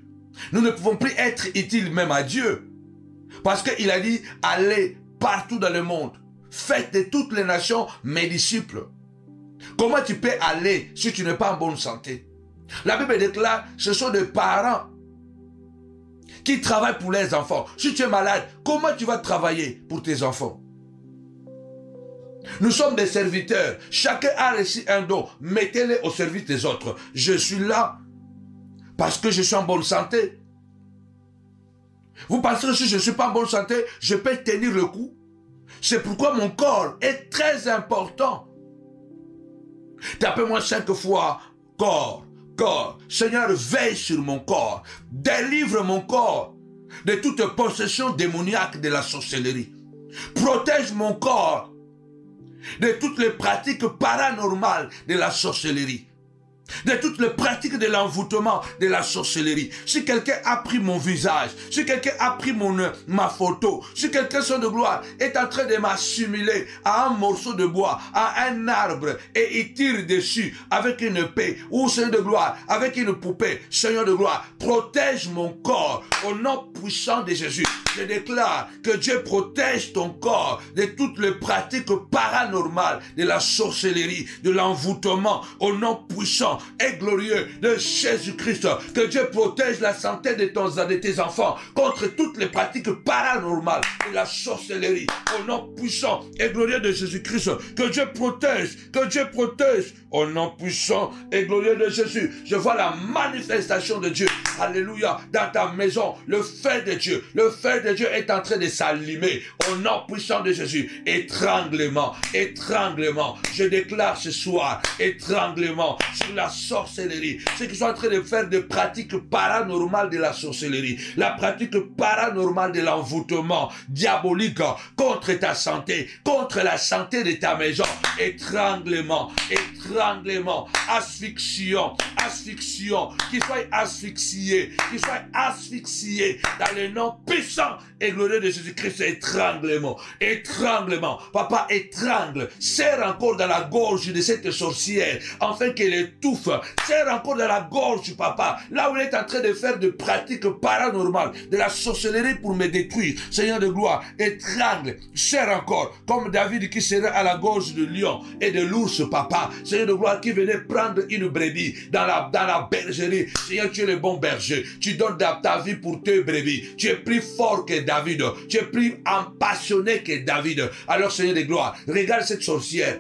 Nous ne pouvons plus être utiles même à Dieu. Parce qu'il a dit, allez partout dans le monde. Faites de toutes les nations mes disciples. Comment tu peux aller si tu n'es pas en bonne santé? La Bible déclare, ce sont des parents qui travaillent pour les enfants. Si tu es malade, comment tu vas travailler pour tes enfants? Nous sommes des serviteurs. Chacun a reçu un don. Mettez-les au service des autres. Je suis là parce que je suis en bonne santé. Vous pensez que si je ne suis pas en bonne santé, je peux tenir le coup? C'est pourquoi mon corps est très important. Tapez-moi 5 fois, corps, corps. Seigneur, veille sur mon corps. Délivre mon corps de toute possession démoniaque de la sorcellerie. Protège mon corps de toutes les pratiques paranormales de la sorcellerie. De toutes les pratiques de l'envoûtement de la sorcellerie. Si quelqu'un a pris mon visage, si quelqu'un a pris ma photo, si quelqu'un, son de gloire, est en train de m'assimiler à un morceau de bois, à un arbre, et il tire dessus avec une épée, ou Seigneur de gloire, avec une poupée, Seigneur de gloire, protège mon corps au nom puissant de Jésus. Je déclare que Dieu protège ton corps de toutes les pratiques paranormales, de la sorcellerie, de l'envoûtement, au nom puissant et glorieux de Jésus-Christ. Que Dieu protège la santé de tes enfants contre toutes les pratiques paranormales, de la sorcellerie, au nom puissant et glorieux de Jésus-Christ. Que Dieu protège, au nom puissant et glorieux de Jésus. Je vois la manifestation de Dieu, alléluia, dans ta maison. Le feu de Dieu est en train de s'allumer au nom puissant de Jésus. Étranglement, je déclare ce soir, étranglement sur la sorcellerie. Ceux qui sont en train de faire des pratiques paranormales de la sorcellerie, la pratique paranormale de l'envoûtement diabolique contre ta santé, contre la santé de ta maison. Étranglement, asphyxion, qu'ils soient asphyxiés, dans le nom puissant et glorieux de Jésus-Christ. Étranglement, papa, étrangle, serre encore dans la gorge de cette sorcière, afin qu'elle étouffe, serre encore dans la gorge, papa, là où elle est en train de faire de pratiques paranormales, de la sorcellerie pour me détruire. Seigneur de gloire, étrangle, serre encore, comme David qui serrait à la gorge de lion et de l'ours, papa. Seigneur de gloire, qui venait prendre une brebis dans la bergerie. Seigneur, tu es le bon berger. Tu donnes ta vie pour tes brebis. Tu es plus fort que David. Tu es plus passionné que David. Alors, Seigneur de gloire, regarde cette sorcière.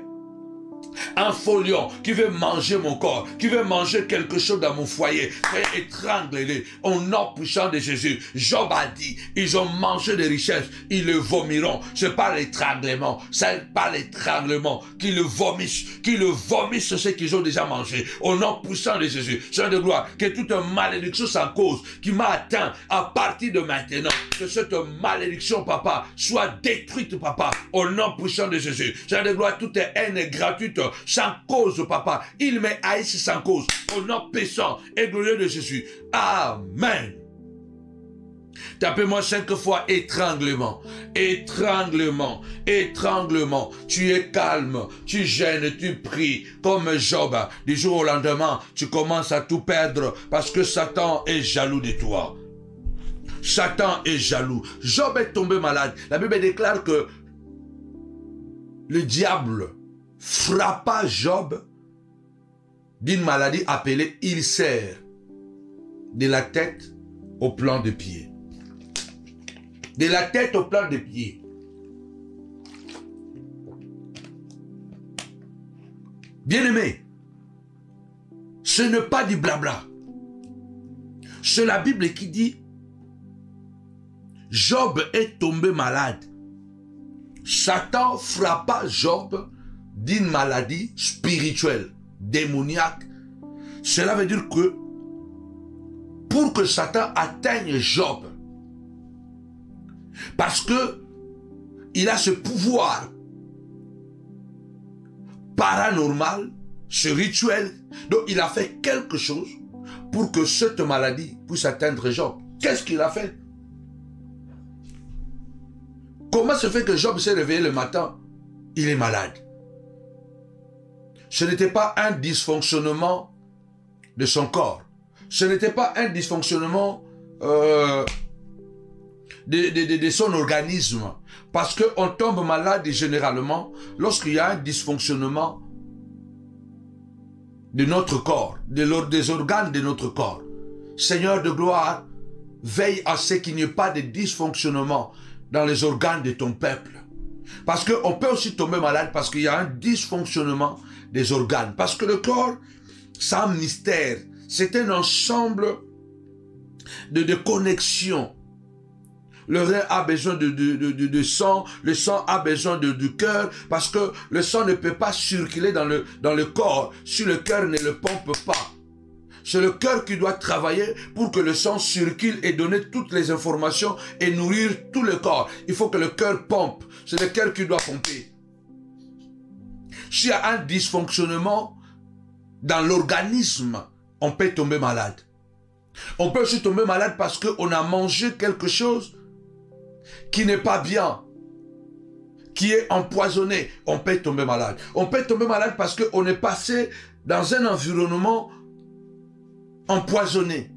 Un faux lion qui veut manger mon corps, qui veut manger quelque chose dans mon foyer, étrangle-les au nom puissant de Jésus. Job a dit, ils ont mangé des richesses, ils le vomiront. C'est pas l'étranglement, c'est pas l'étranglement, qu'ils le vomissent ce qu'ils ont déjà mangé. Au nom puissant de Jésus, Seigneur de gloire, que toute malédiction sans cause qui m'a atteint à partir de maintenant, que cette malédiction, papa, soit détruite, papa, au nom puissant de Jésus. Seigneur de gloire, toute haine gratuite, sans cause, papa. Il me haïssent sans cause. Au nom puissant et glorieux de Jésus. Amen. Tapez-moi 5 fois étranglement. Étranglement. Étranglement. Tu es calme. Tu gênes. Tu pries. Comme Job. Du jour au lendemain, tu commences à tout perdre parce que Satan est jaloux de toi. Satan est jaloux. Job est tombé malade. La Bible déclare que le diable frappa Job d'une maladie appelée ulcère de la tête au plan des pieds. De la tête au plan des pieds. Bien-aimé, ce n'est pas du blabla. C'est la Bible qui dit Job est tombé malade. Satan frappa Job d'une maladie spirituelle, démoniaque. Cela veut dire que pour que Satan atteigne Job, parce que il a ce pouvoir paranormal, ce rituel, donc il a fait quelque chose pour que cette maladie puisse atteindre Job. Qu'est-ce qu'il a fait? Comment se fait que Job s'est réveillé le matin? Il est malade. Ce n'était pas un dysfonctionnement de son corps. Ce n'était pas un dysfonctionnement de son organisme. Parce qu'on tombe malade généralement lorsqu'il y a un dysfonctionnement de notre corps, des organes de notre corps. Seigneur de gloire, veille à ce qu'il n'y ait pas de dysfonctionnement dans les organes de ton peuple. Parce qu'on peut aussi tomber malade parce qu'il y a un dysfonctionnement des organes. Parce que le corps, c'est un mystère. C'est un ensemble de connexions. Le rein a besoin de sang, le sang a besoin du cœur, parce que le sang ne peut pas circuler dans le corps si le cœur ne le pompe pas. C'est le cœur qui doit travailler pour que le sang circule et donner toutes les informations et nourrir tout le corps. Il faut que le cœur pompe. C'est le cœur qui doit pomper. S'il y a un dysfonctionnement dans l'organisme, on peut tomber malade. On peut aussi tomber malade parce qu'on a mangé quelque chose qui n'est pas bien, qui est empoisonné. On peut tomber malade. On peut tomber malade parce qu'on est passé dans un environnement empoisonné.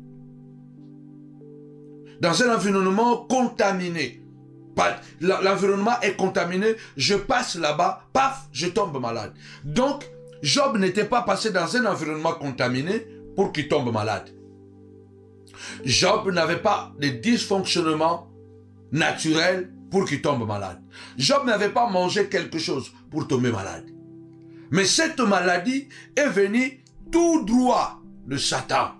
dans un environnement contaminé. L'environnement est contaminé, je passe là-bas, paf, je tombe malade. Donc, Job n'était pas passé dans un environnement contaminé pour qu'il tombe malade. Job n'avait pas de dysfonctionnement naturel pour qu'il tombe malade. Job n'avait pas mangé quelque chose pour tomber malade. Mais cette maladie est venue tout droit de Satan.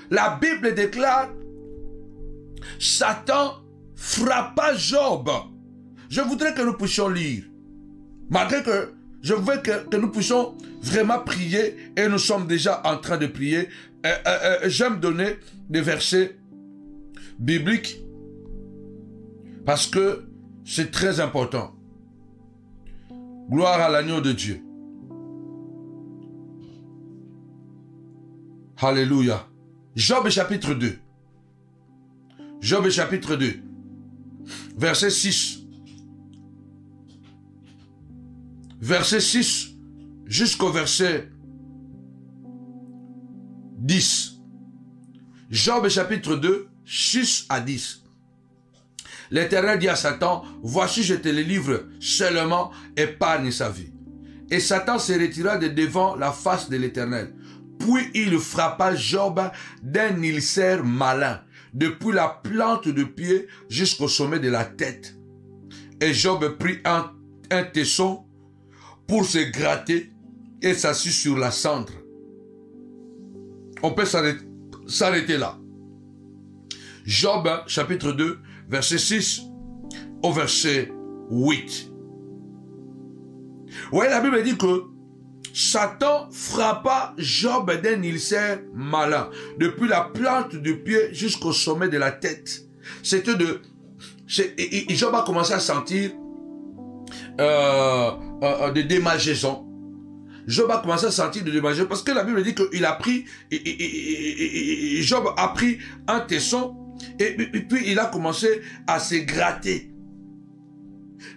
La Bible déclare, Satan frappa Job. Je voudrais que nous puissions lire. Malgré que je veux que nous puissions vraiment prier, et nous sommes déjà en train de prier. J'aime donner des versets bibliques parce que c'est très important. Gloire à l'agneau de Dieu. Alléluia. Job chapitre 2. Job chapitre 2. Verset 6. Verset 6 jusqu'au verset 10. Job chapitre 2, 6 à 10. L'Éternel dit à Satan, voici je te le livre, seulement épargne sa vie. Et Satan se retira de devant la face de l'Éternel. Puis il frappa Job d'un ulcère malin, depuis la plante du pied jusqu'au sommet de la tête. Et Job prit un tesson pour se gratter et s'assit sur la cendre. On peut s'arrêter là. Job chapitre 2, verset 6 au verset 8. Oui, la Bible dit que Satan frappa Job d'un ulcère malin, depuis la plante du pied jusqu'au sommet de la tête. C'était Job a commencé à sentir de démangeaisons. Job a commencé à sentir de démangeaisons parce que la Bible dit qu'il a pris, Job a pris un tesson et puis il a commencé à se gratter.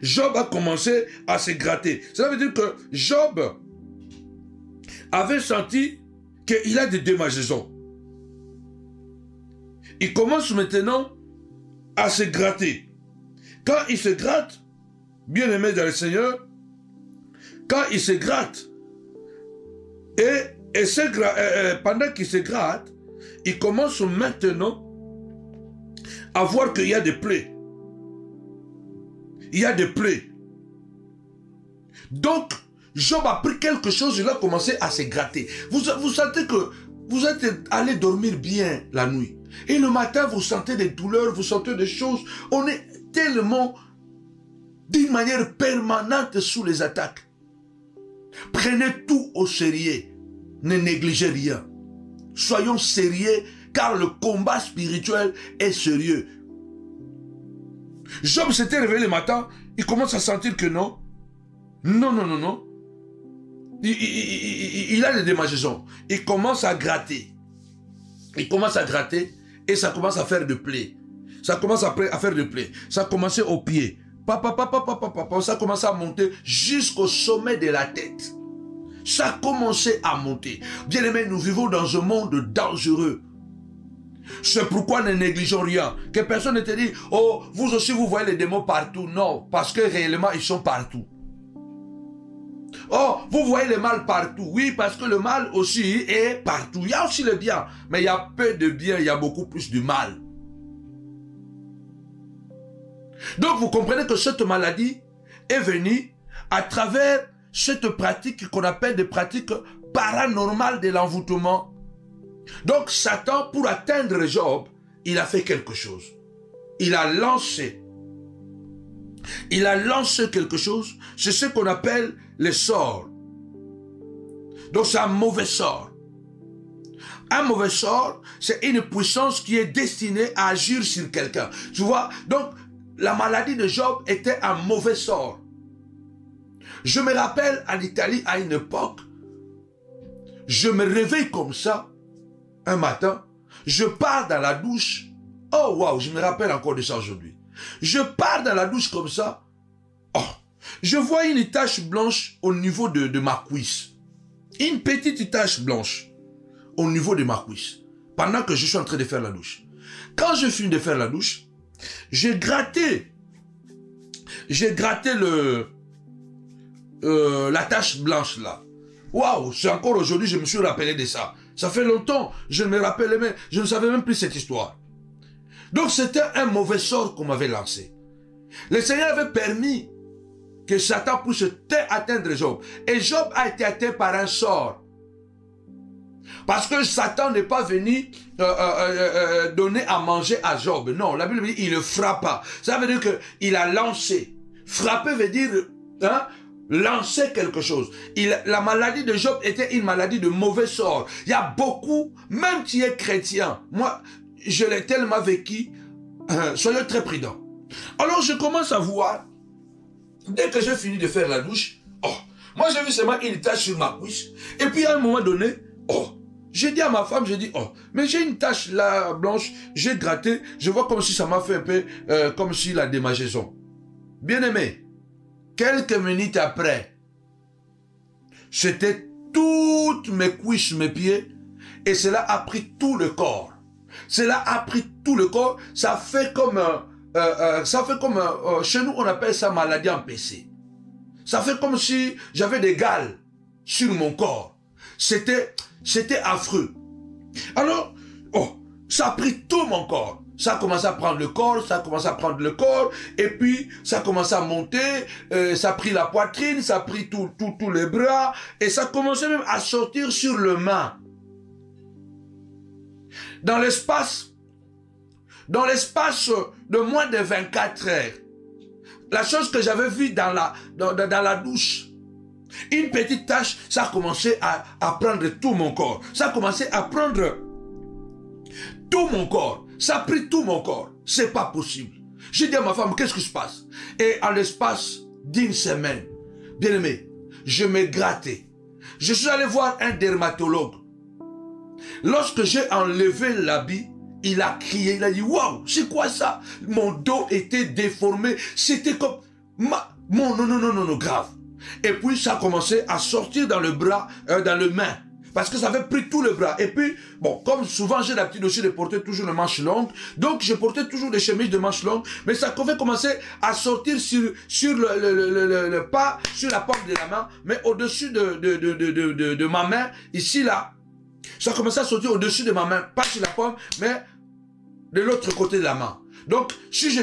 Job a commencé à se gratter. Ça veut dire que Job avait senti qu'il a des démangeaisons. Il commence maintenant à se gratter. Quand il se gratte, bien aimé dans le Seigneur, quand il se gratte, pendant qu'il se gratte, il commence maintenant à voir qu'il y a des plaies. Il y a des plaies. Donc, Job a pris quelque chose, il a commencé à se gratter. Vous sentez que vous êtes allé dormir bien la nuit. Et le matin, vous sentez des douleurs, vous sentez des choses. On est tellement, d'une manière permanente, sous les attaques. Prenez tout au sérieux. Ne négligez rien. Soyons sérieux, car le combat spirituel est sérieux. Job s'était réveillé le matin, il commence à sentir que non. Non. Il a des démangeaisons. Il commence à gratter. Il commence à gratter et ça commence à faire de plaies. Ça commence à faire de plaies. Ça a commencé au pied. Ça commence à monter jusqu'au sommet de la tête. Ça a commencé à monter. Bien aimé, nous vivons dans un monde dangereux. C'est pourquoi ne négligeons rien. Que personne ne te dise, oh, vous aussi vous voyez les démons partout. Non, parce que réellement ils sont partout. Oh, vous voyez le mal partout. Oui, parce que le mal aussi est partout. Il y a aussi le bien. Mais il y a peu de bien, il y a beaucoup plus de mal. Donc vous comprenez que cette maladie est venue à travers cette pratique qu'on appelle des pratiques paranormales de l'envoûtement. Donc Satan, pour atteindre Job, il a fait quelque chose. Il a lancé quelque chose. C'est ce qu'on appelle les sorts. Donc c'est un mauvais sort. Un mauvais sort, c'est une puissance qui est destinée à agir sur quelqu'un. Tu vois, donc la maladie de Job était un mauvais sort. Je me rappelle en Italie à une époque, je me réveille comme ça, un matin, je pars dans la douche. Oh waouh, je me rappelle encore de ça aujourd'hui. Je pars dans la douche comme ça. Oh, je vois une tache blanche au niveau de ma cuisse. Une petite tache blanche au niveau de ma cuisse. Pendant que je suis en train de faire la douche. Quand je finis de faire la douche, j'ai gratté la tache blanche là. Waouh, c'est encore aujourd'hui, je me suis rappelé de ça. Ça fait longtemps, je ne me rappelais même, je ne savais même plus cette histoire. Donc c'était un mauvais sort qu'on m'avait lancé. Le Seigneur avait permis que Satan puisse atteindre Job. Et Job a été atteint par un sort. Parce que Satan n'est pas venu donner à manger à Job. Non, la Bible dit il le frappa. Ça veut dire qu'il a lancé. Frapper veut dire lancer quelque chose. La maladie de Job était une maladie de mauvais sort. Il y a beaucoup, même qui est chrétien. Moi, je l'ai tellement vécu. Soyez très prudents. Alors je commence à voir, dès que j'ai fini de faire la douche, moi j'ai vu seulement une tache sur ma cuisse. Et puis à un moment donné, j'ai dit à ma femme, j'ai dit, mais j'ai une tache là blanche, j'ai gratté, je vois comme si ça m'a fait un peu, comme si la démangeaison. Bien aimé, quelques minutes après, c'était toutes mes cuisses, mes pieds, et cela a pris tout le corps. Cela a pris tout le corps, ça fait comme, chez nous on appelle ça maladie empêchée. Ça fait comme si j'avais des gales sur mon corps. C'était affreux. Alors, ça a pris tout mon corps. Ça a commencé à prendre le corps, et puis ça a commencé à monter, ça a pris la poitrine, ça a pris tous les bras, et ça a commencé même à sortir sur le main. Dans l'espace de moins de 24 heures, la chose que j'avais vue dans la douche, une petite tache, ça a commencé à prendre tout mon corps. Ça a commencé à prendre tout mon corps. Ça a pris tout mon corps. C'est pas possible. J'ai dit à ma femme, qu'est-ce qui se passe? Et en l'espace d'une semaine, bien aimé, je me grattais. Je suis allé voir un dermatologue. Lorsque j'ai enlevé l'habit, il a crié, il a dit, waouh, c'est quoi ça? Mon dos était déformé. C'était comme, non, grave. Et puis ça a commencé à sortir dans le bras, dans le main. Parce que ça avait pris tout le bras. Et puis, bon, comme souvent j'ai l'habitude aussi de porter toujours les manches longues, donc je portais toujours des chemises de manches longues, mais ça avait commencé à sortir sur le pas sur la paume de la main, mais au-dessus de ma main, ici là. Ça a commencé à sortir au-dessus de ma main, pas sur la paume, mais de l'autre côté de la main. Donc, si je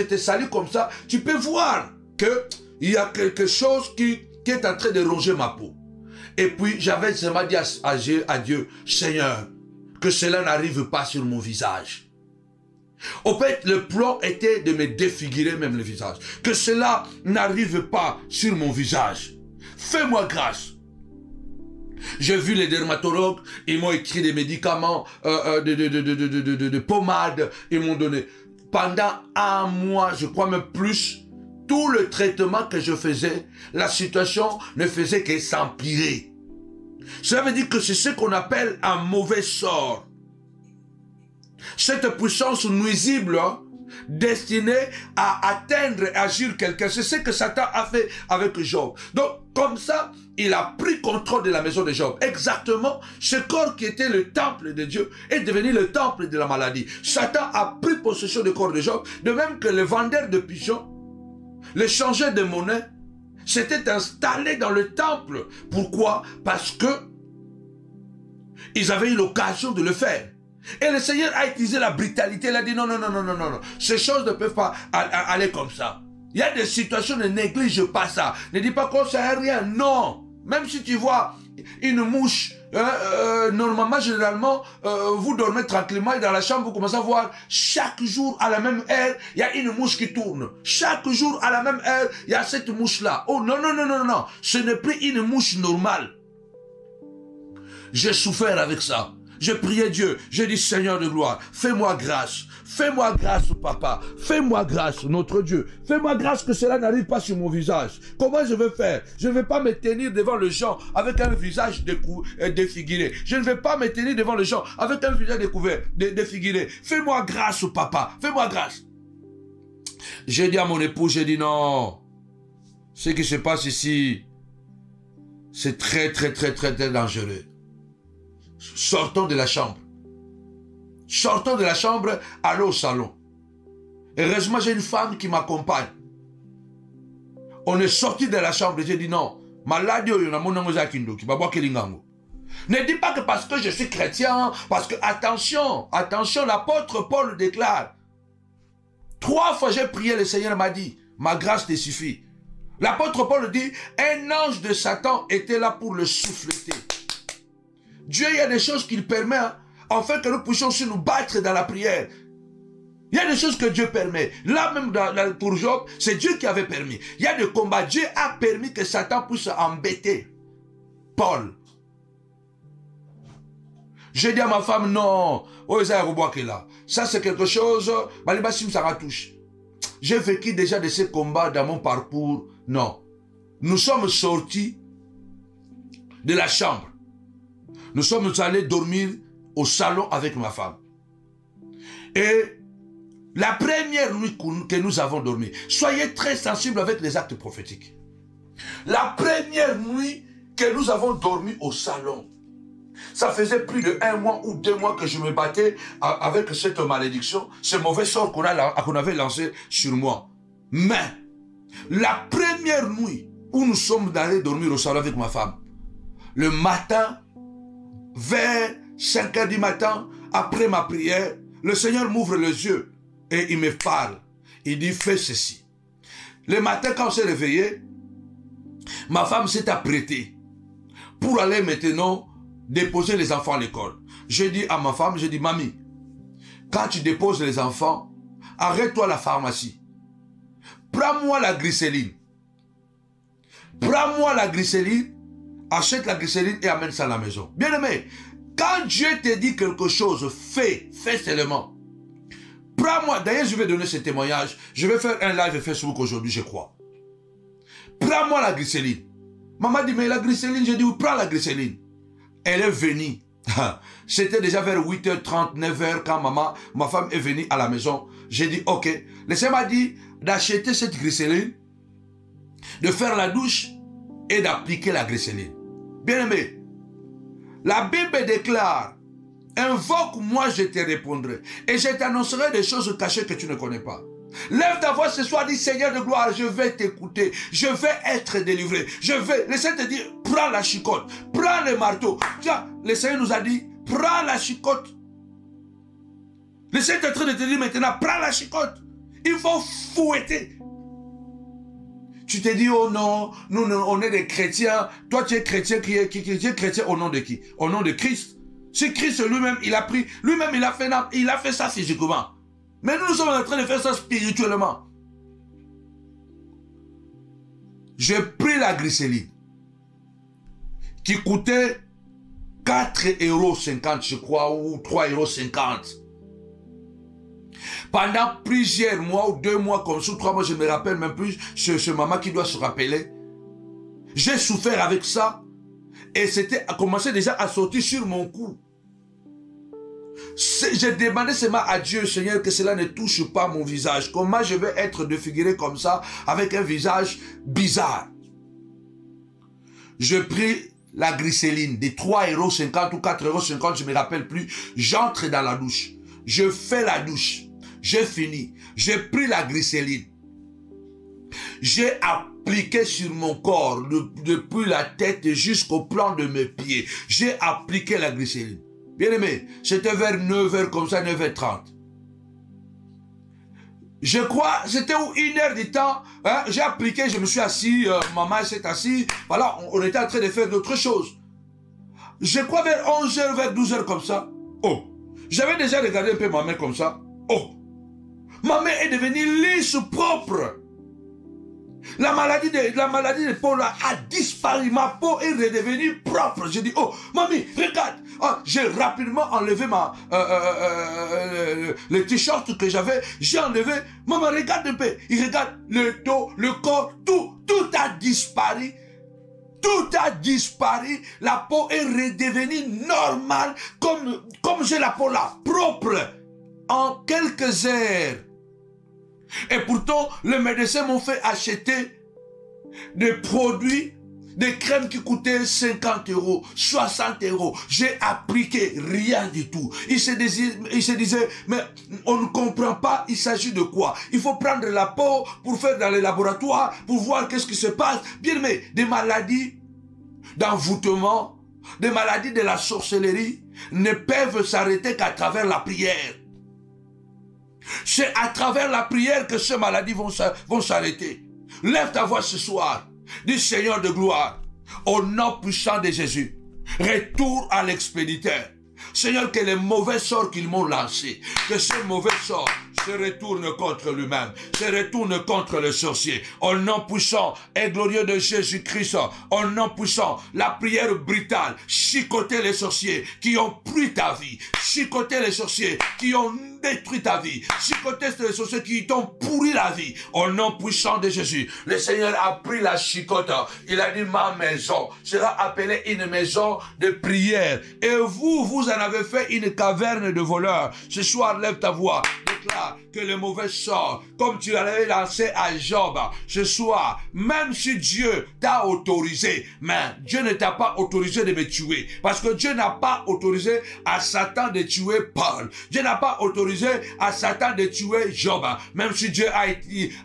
te salue comme ça, tu peux voir qu'il y a quelque chose qui est en train de ronger ma peau. Et puis, j'avais seulement dit à Dieu, Seigneur, que cela n'arrive pas sur mon visage. Au fait, le plan était de me défigurer même le visage. Que cela n'arrive pas sur mon visage. Fais-moi grâce. J'ai vu les dermatologues, ils m'ont écrit des médicaments, de pommades, ils m'ont donné. Pendant un mois, je crois même plus, tout le traitement que je faisais, la situation ne faisait que s'empirer. Ça veut dire que c'est ce qu'on appelle un mauvais sort. Cette puissance nuisible, destinée à atteindre et agir quelqu'un. C'est ce que Satan a fait avec Job. Donc, comme ça, il a pris contrôle de la maison de Job. Exactement, ce corps qui était le temple de Dieu est devenu le temple de la maladie. Satan a pris possession du corps de Job, de même que le vendeur de pigeons, le changeur de monnaie, s'était installé dans le temple. Pourquoi? Parce que ils avaient eu l'occasion de le faire. Et le Seigneur a utilisé la brutalité. Il a dit non. Ces choses ne peuvent pas aller comme ça. Il y a des situations, ne néglige pas ça. Ne dis pas qu'on ne sert à rien. Non. Même si tu vois une mouche, normalement, généralement, vous dormez tranquillement et dans la chambre, vous commencez à voir chaque jour à la même heure, il y a une mouche qui tourne. Chaque jour à la même heure, il y a cette mouche-là. Oh non. Ce n'est plus une mouche normale. J'ai souffert avec ça. J'ai prié Dieu, j'ai dit Seigneur de gloire, fais-moi grâce, papa, fais-moi grâce, notre Dieu, fais-moi grâce que cela n'arrive pas sur mon visage. Comment je vais faire? Je ne vais pas me tenir devant les gens avec un visage défiguré. Je ne vais pas me tenir devant les gens avec un visage défiguré. Fais-moi grâce, papa, fais-moi grâce. J'ai dit à mon époux, j'ai dit non, ce qui se passe ici, c'est très dangereux. Sortons de la chambre. Sortons de la chambre, allons au salon. Heureusement, j'ai une femme qui m'accompagne. On est sorti de la chambre et j'ai dit non. Malade, ne dis pas que parce que je suis chrétien, parce que, attention, l'apôtre Paul déclare, 3 fois j'ai prié, le Seigneur m'a dit, ma grâce te suffit. L'apôtre Paul dit, un ange de Satan était là pour le souffleter. Dieu, il y a des choses qu'il permet, hein, afin que nous puissions aussi nous battre dans la prière. Il y a des choses que Dieu permet. Là même pour Job, c'est Dieu qui avait permis. Il y a des combats. Dieu a permis que Satan puisse embêter Paul. J'ai dit à ma femme, non, ça c'est quelque chose, j'ai vécu déjà de ces combats dans mon parcours. Non. Nous sommes sortis de la chambre. Nous sommes allés dormir au salon avec ma femme. Et la première nuit que nous avons dormi, soyez très sensibles avec les actes prophétiques. La première nuit que nous avons dormi au salon, ça faisait plus de 1 mois ou 2 mois que je me battais avec cette malédiction, ce mauvais sort qu'on avait lancé sur moi. Mais, la première nuit où nous sommes allés dormir au salon avec ma femme, le matin, vers 5 h du matin, après ma prière, le Seigneur m'ouvre les yeux et il me parle. Il dit, fais ceci. Le matin, quand on s'est réveillé, ma femme s'est apprêtée pour aller maintenant déposer les enfants à l'école. J'ai dit à ma femme, j'ai dit, mamie, quand tu déposes les enfants, arrête-toi à la pharmacie. Prends-moi la glycéline. Prends-moi la glycéline, achète la glycéline et amène ça à la maison. Bien aimé, quand Dieu te dit quelque chose, fais seulement. Prends-moi, d'ailleurs je vais donner ce témoignage, je vais faire un live Facebook aujourd'hui, je crois. Prends-moi la glycéline. Maman dit, mais la glycéline, j'ai dit, oui, prends la glycéline. Elle est venue. C'était déjà vers 8h30, 9h quand ma femme est venue à la maison. J'ai dit, ok. Le Seigneur m'a dit d'acheter cette glycéline, de faire la douche et d'appliquer la glycéline. Bien aimé, la Bible déclare, invoque-moi, je te répondrai. Et je t'annoncerai des choses cachées que tu ne connais pas. Lève ta voix ce soir, dis Seigneur de gloire, je vais t'écouter, je vais être délivré, le Seigneur te dit, prends la chicotte, prends le marteau. Tiens, le Seigneur nous a dit, prends la chicotte. Le Seigneur est en train de te dire maintenant, prends la chicotte. Il faut fouetter. Tu te dis, oh non, nous on est des chrétiens. Toi tu es chrétien, tu es chrétien au nom de qui? Au nom de Christ. C'est Christ lui-même, il a pris, lui-même il a fait ça physiquement. Mais nous sommes en train de faire ça spirituellement. J'ai pris la glycéline qui coûtait 4,50 €, je crois, ou 3,50 €. Pendant plusieurs mois ou 2 mois comme ça, 3 mois, je ne me rappelle même plus, ce maman qui doit se rappeler. J'ai souffert avec ça et c'était commencé déjà à sortir sur mon cou. J'ai demandé seulement à Dieu, Seigneur, que cela ne touche pas mon visage. Comment je vais être défiguré comme ça, avec un visage bizarre? Je pris la glycéline de 3,50 € ou 4,50 €, je ne me rappelle plus. J'entre dans la douche. Je fais la douche. J'ai fini. J'ai pris la glycéline. J'ai appliqué sur mon corps, depuis la tête jusqu'au plan de mes pieds. J'ai appliqué la glycéline. Bien aimé, c'était vers 9 h comme ça, 9h30. Je crois, c'était 1 heure du temps, hein, j'ai appliqué, je me suis assis, maman s'est assise, voilà, on était en train de faire d'autres choses. Je crois vers 11 h, vers 12 h comme ça. Oh, j'avais déjà regardé un peu ma main comme ça. Oh, ma main est devenue lisse, propre. La maladie de Paul a disparu. Ma peau est redevenue propre. J'ai dit, oh, mamie, regarde. Oh, j'ai rapidement enlevé le t-shirt que j'avais. J'ai enlevé. Maman, regarde un peu. Il regarde le dos, le corps, tout a disparu. Tout a disparu. La peau est redevenue normale. Comme j'ai la peau là, propre. En quelques heures. Et pourtant, les médecins m'ont fait acheter des produits Des crèmes qui coûtaient 50 €, 60 €. J'ai appliqué rien du tout. Il se disait, mais on ne comprend pas, il s'agit de quoi? Il faut prendre la peau pour faire dans les laboratoires, pour voir qu'est-ce qui se passe. Bien, mais des maladies d'envoûtement, des maladies de la sorcellerie ne peuvent s'arrêter qu'à travers la prière. C'est à travers la prière que ces maladies vont s'arrêter. Lève ta voix ce soir. Dis Seigneur de gloire, au nom puissant de Jésus, retour à l'expéditeur. Seigneur, que les mauvais sorts qu'ils m'ont lancés, que ces mauvais sorts se retournent contre lui-même, se retournent contre le sorcier. Au nom puissant et glorieux de Jésus-Christ, au nom puissant, la prière brutale, chicoter les sorciers qui ont pris ta vie, chicoter les sorciers qui ont détruit ta vie, chicoter les sorciers qui t'ont pourri la vie. Au nom puissant de Jésus, le Seigneur a pris la chicote, il a dit ma maison sera appelée une maison de prière. Et vous en avez fait une caverne de voleurs. Ce soir, lève ta voix. Déclare que le mauvais sort, comme tu l'avais lancé à Job, ce soir, même si Dieu t'a autorisé, mais Dieu ne t'a pas autorisé de me tuer, parce que Dieu n'a pas autorisé à Satan de tuer Paul. Dieu n'a pas autorisé à Satan de tuer Job, même si Dieu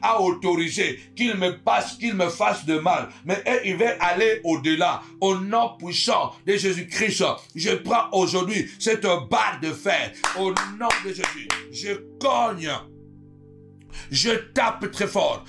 a autorisé qu'il me fasse de mal, mais il va aller au-delà. Au nom puissant de Jésus-Christ, je prends aujourd'hui cette barre de fer, au nom de Jésus, je cogne. Je tape très fort,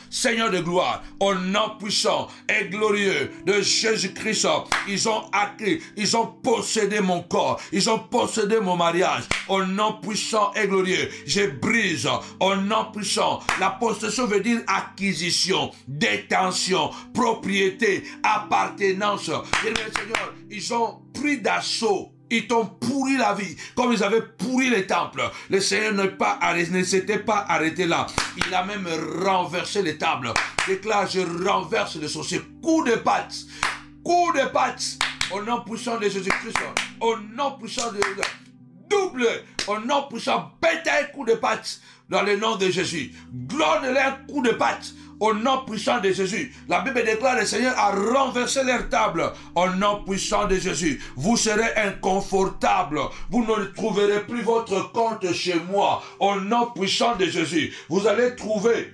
Seigneur de gloire, au nom puissant et glorieux de Jésus-Christ, ils ont acquis, ils ont possédé mon corps, ils ont possédé mon mariage, au nom puissant et glorieux, je brise, au nom puissant, la possession veut dire acquisition, détention, propriété, appartenance, Seigneur, ils ont pris d'assaut. Ils t'ont pourri la vie, comme ils avaient pourri les temples. Le Seigneur ne s'était pas arrêté là. Il a même renversé les tables. Déclare, je renverse les sorciers. Coup de patte, au nom puissant de Jésus-Christ, au nom puissant de Jésus. Double, au nom puissant, pétez un coup de patte dans le nom de Jésus. Glonne-les un coup de patte. Au nom puissant de Jésus, la Bible déclare le Seigneur a renversé leur table. Au nom puissant de Jésus, vous serez inconfortable. Vous ne trouverez plus votre compte chez moi. Au nom puissant de Jésus, vous allez trouver.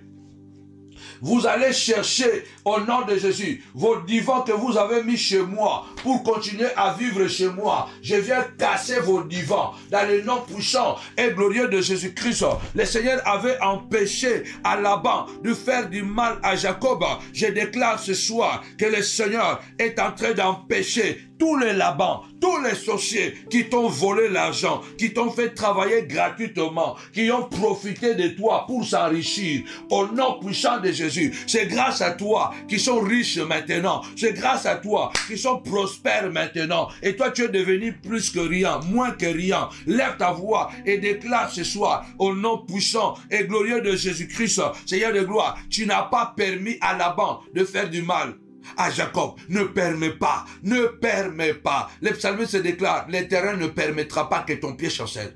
Vous allez chercher au nom de Jésus vos divans que vous avez mis chez moi pour continuer à vivre chez moi. Je viens casser vos divans dans le nom puissant et glorieux de Jésus-Christ. Le Seigneur avait empêché à Laban de faire du mal à Jacob. Je déclare ce soir que le Seigneur est en train d'empêcher tous les Laban, tous les sorciers qui t'ont volé l'argent, qui t'ont fait travailler gratuitement, qui ont profité de toi pour s'enrichir. Au nom puissant de Jésus, c'est grâce à toi qui sont riches maintenant. C'est grâce à toi qui sont prospères maintenant. Et toi, tu es devenu plus que rien, moins que rien. Lève ta voix et déclare ce soir, au nom puissant et glorieux de Jésus-Christ, Seigneur de gloire, tu n'as pas permis à Laban de faire du mal à Jacob. Ne permets pas, ne permets pas. Le psalmiste se déclare, l'Éternel ne permettra pas que ton pied chancelle.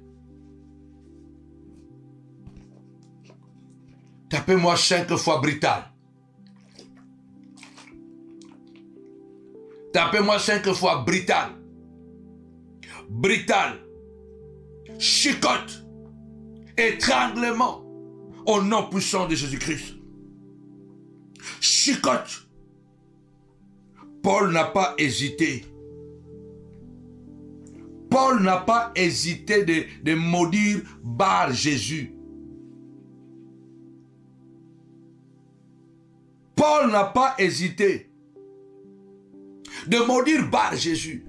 Tapez-moi 5 fois brutal. Tapez-moi 5 fois brutal. Brutal. Chicote. Étranglement. Au nom puissant de Jésus-Christ. Chicote. Paul n'a pas hésité. Paul n'a pas hésité de maudire Bar Jésus. Paul n'a pas hésité de maudire Bar Jésus.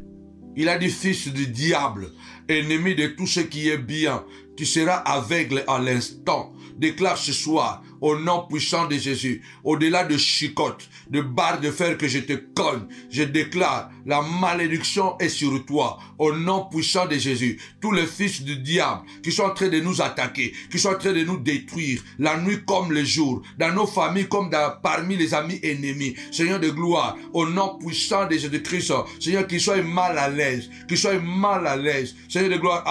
Il a dit, fils du diable, ennemi de tout ce qui est bien, tu seras aveugle à l'instant. Déclare ce soir, au nom puissant de Jésus, au-delà de chicotte, de barre de fer que je te cogne, je déclare, la malédiction est sur toi, au nom puissant de Jésus. Tous les fils du diable qui sont en train de nous attaquer, qui sont en train de nous détruire, la nuit comme le jour, dans nos familles comme parmi les amis ennemis. Seigneur de gloire, au nom puissant de Jésus-Christ, Seigneur, qu'ils soient mal à l'aise, qu'ils soient mal à l'aise. Seigneur de gloire,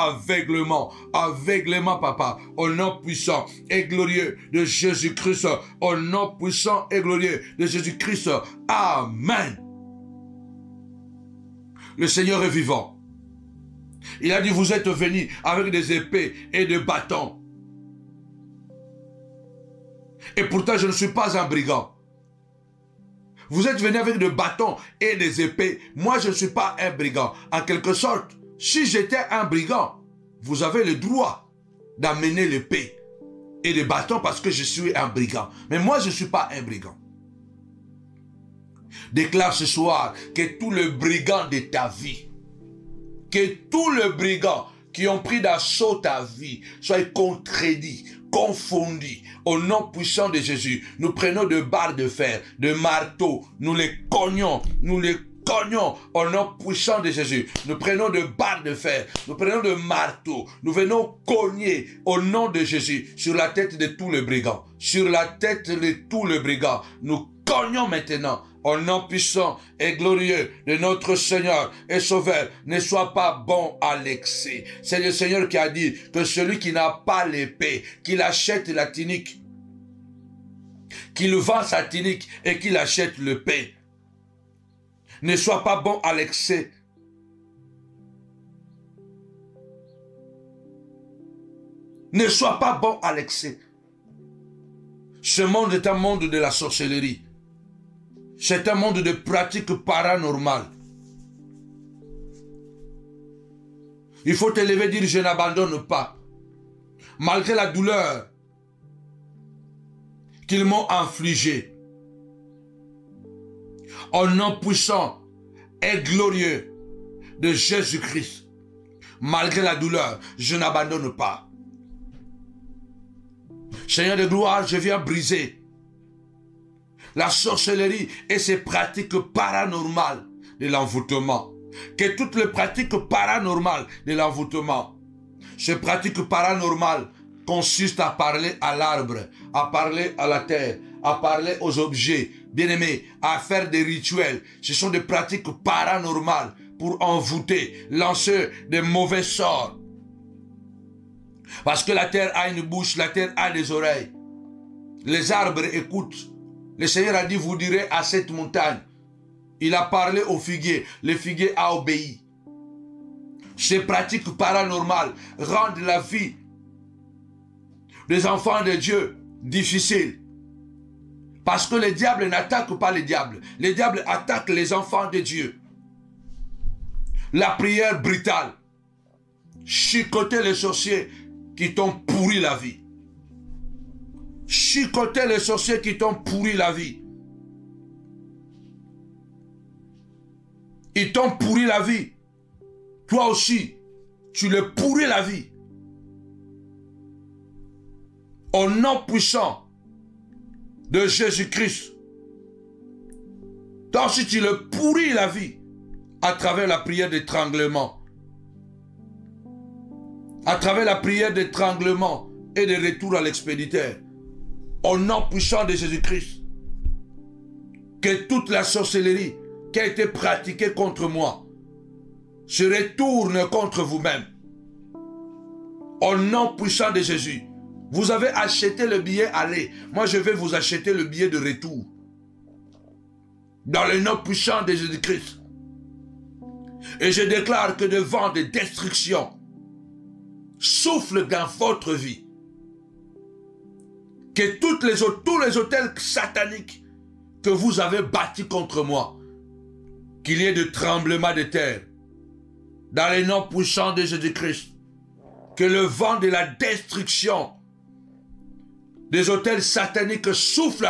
aveuglement, papa, au nom puissant et glorieux de Jésus. Jésus-Christ, au nom puissant et glorieux de Jésus-Christ. Amen. Le Seigneur est vivant. Il a dit, vous êtes venus avec des épées et des bâtons. Et pourtant, je ne suis pas un brigand. Vous êtes venus avec des bâtons et des épées. Moi, je ne suis pas un brigand. En quelque sorte, si j'étais un brigand, vous avez le droit d'amener l'épée et des bâtons parce que je suis un brigand. Mais moi, je ne suis pas un brigand. Déclare ce soir que tous les brigands de ta vie, que tous les brigands qui ont pris d'assaut ta vie soient contredits, confondus. Au nom puissant de Jésus, nous prenons de barres de fer, de marteaux, nous les cognons au nom puissant de Jésus. Nous prenons de barres de fer, nous prenons de marteaux, nous venons cogner au nom de Jésus sur la tête de tous les brigands, sur la tête de tous les brigands. Nous cognons maintenant au nom puissant et glorieux de notre Seigneur et Sauveur. Ne sois pas bon à l'excès. C'est le Seigneur qui a dit que celui qui n'a pas l'épée, qu'il achète la tunique, qu'il vend sa tunique et qu'il achète l'épée. Ne sois pas bon à l'excès. Ne sois pas bon à l'excès. Ce monde est un monde de la sorcellerie. C'est un monde de pratiques paranormales. Il faut te lever et dire, je n'abandonne pas. Malgré la douleur qu'ils m'ont infligée. Au nom puissant et glorieux de Jésus-Christ. Malgré la douleur, je n'abandonne pas. Seigneur de gloire, je viens briser la sorcellerie et ses pratiques paranormales de l'envoûtement. Que toutes les pratiques paranormales de l'envoûtement, ces pratiques paranormales consistent à parler à l'arbre, à parler à la terre, à parler aux objets, bien-aimés, à faire des rituels. Ce sont des pratiques paranormales pour envoûter, lancer des mauvais sorts. Parce que la terre a une bouche, la terre a des oreilles. Les arbres écoutent. Le Seigneur a dit, vous direz à cette montagne. Il a parlé au figuier. Le figuier a obéi. Ces pratiques paranormales rendent la vie des enfants de Dieu difficile. Parce que le diable n'attaque pas le diable. Le diable attaque les enfants de Dieu. La prière brutale. Chicoter les sorciers qui t'ont pourri la vie. Chicoter les sorciers qui t'ont pourri la vie. Ils t'ont pourri la vie. Toi aussi, tu le pourris la vie. Au nom puissant de Jésus-Christ. Toi aussi, tu le pourris la vie à travers la prière d'étranglement. À travers la prière d'étranglement et de retour à l'expéditeur. Au nom puissant de Jésus-Christ. Que toute la sorcellerie qui a été pratiquée contre moi se retourne contre vous-même. Au nom puissant de Jésus. Vous avez acheté le billet aller. Moi, je vais vous acheter le billet de retour. Dans le nom puissant de Jésus-Christ. Et je déclare que des vents de destruction soufflent dans votre vie. Que tous les hôtels sataniques que vous avez bâtis contre moi, qu'il y ait de tremblements de terre, dans le nom puissant de Jésus-Christ, que le vent de la destruction des hôtels sataniques souffle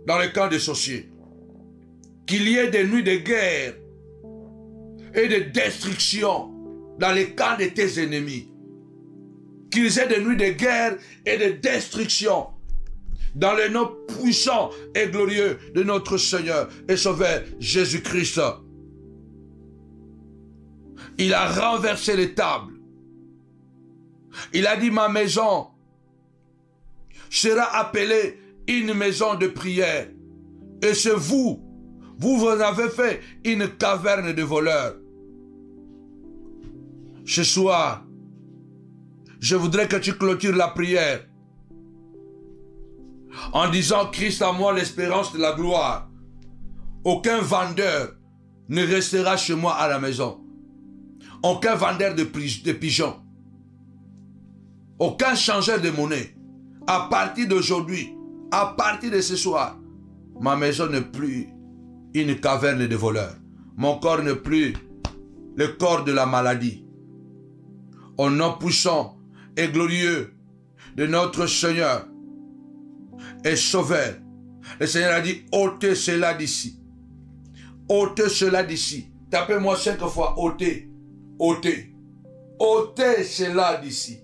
dans le camp des sorciers, qu'il y ait des nuits de guerre et de destruction dans les camps de tes ennemis, qu'ils aient des nuits de guerre et de destruction dans le nom puissant et glorieux de notre Seigneur et Sauveur Jésus-Christ. Il a renversé les tables. Il a dit, ma maison sera appelée une maison de prière. Et c'est vous en avez fait une caverne de voleurs. Ce soir, je voudrais que tu clôtures la prière en disant Christ en moi, l'espérance de la gloire. Aucun vendeur ne restera chez moi à la maison. Aucun vendeur de pigeons. Aucun changeur de monnaie. À partir d'aujourd'hui, à partir de ce soir, ma maison n'est plus une caverne de voleurs. Mon corps n'est plus le corps de la maladie. Au nom puissant et glorieux de notre Seigneur et Sauveur, le Seigneur a dit, ôtez cela d'ici. Ôtez cela d'ici. Tapez-moi 5 fois, ôtez. Ôtez. Ôtez cela d'ici.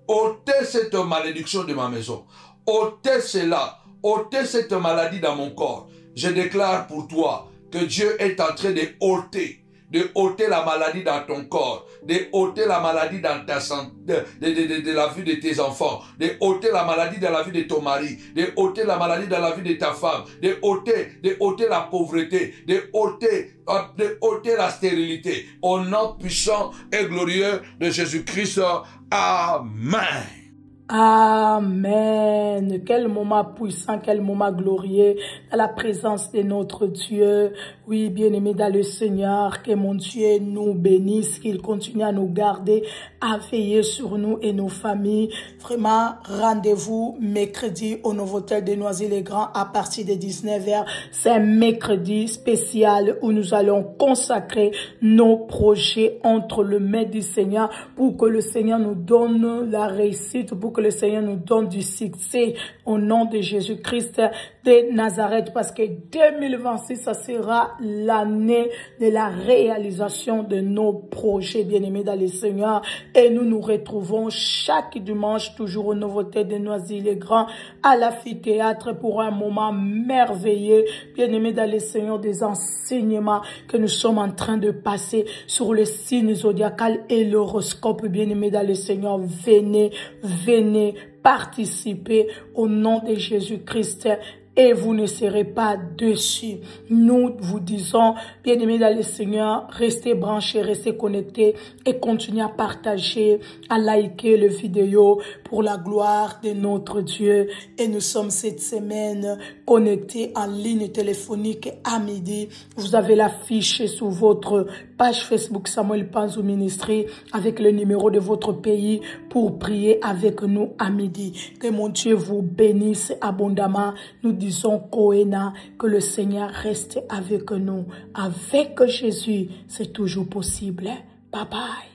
Ôtez cette malédiction de ma maison. Ôtez cela. Ôtez cette maladie dans mon corps. Je déclare pour toi que Dieu est en train de ôter la maladie dans ton corps, de ôter la maladie dans ta santé, de la vie de tes enfants, de ôter la maladie dans la vie de ton mari, de ôter la maladie dans la vie de ta femme, de ôter la pauvreté, de ôter la stérilité. Au nom puissant et glorieux de Jésus-Christ. Amen. Amen. Quel moment puissant, quel moment glorieux dans la présence de notre Dieu. Oui, bien-aimés dans le Seigneur, que mon Dieu nous bénisse, qu'il continue à nous garder, à veiller sur nous et nos familles. Vraiment, rendez-vous mercredi au Novotel de Noisy-le-Grand à partir de 19h. C'est un mercredi spécial où nous allons consacrer nos projets entre les mains du Seigneur pour que le Seigneur nous donne la réussite, pour que le Seigneur nous donne du succès au nom de Jésus-Christ de Nazareth, parce que 2026, ça sera l'année de la réalisation de nos projets, bien-aimés dans le Seigneur. Et nous nous retrouvons chaque dimanche, toujours au Novotel de Noisy-le-Grand, à l'amphithéâtre pour un moment merveilleux, bien-aimés dans le Seigneur, des enseignements que nous sommes en train de passer sur le signe zodiacal et l'horoscope, bien-aimés dans le Seigneur. Venez, venez participer au nom de Jésus-Christ et vous ne serez pas déçus. Nous vous disons, bien-aimés dans le Seigneur, restez branchés, restez connectés et continuez à partager, à liker les vidéos pour la gloire de notre Dieu. Et nous sommes cette semaine connectés en ligne téléphonique à midi. Vous avez l'affiche sur votre page Facebook Samuel Panzou Ministry avec le numéro de votre pays pour prier avec nous à midi. Que mon Dieu vous bénisse abondamment. Nous disons Kohéna, que le Seigneur reste avec nous. Avec Jésus, c'est toujours possible. Bye bye.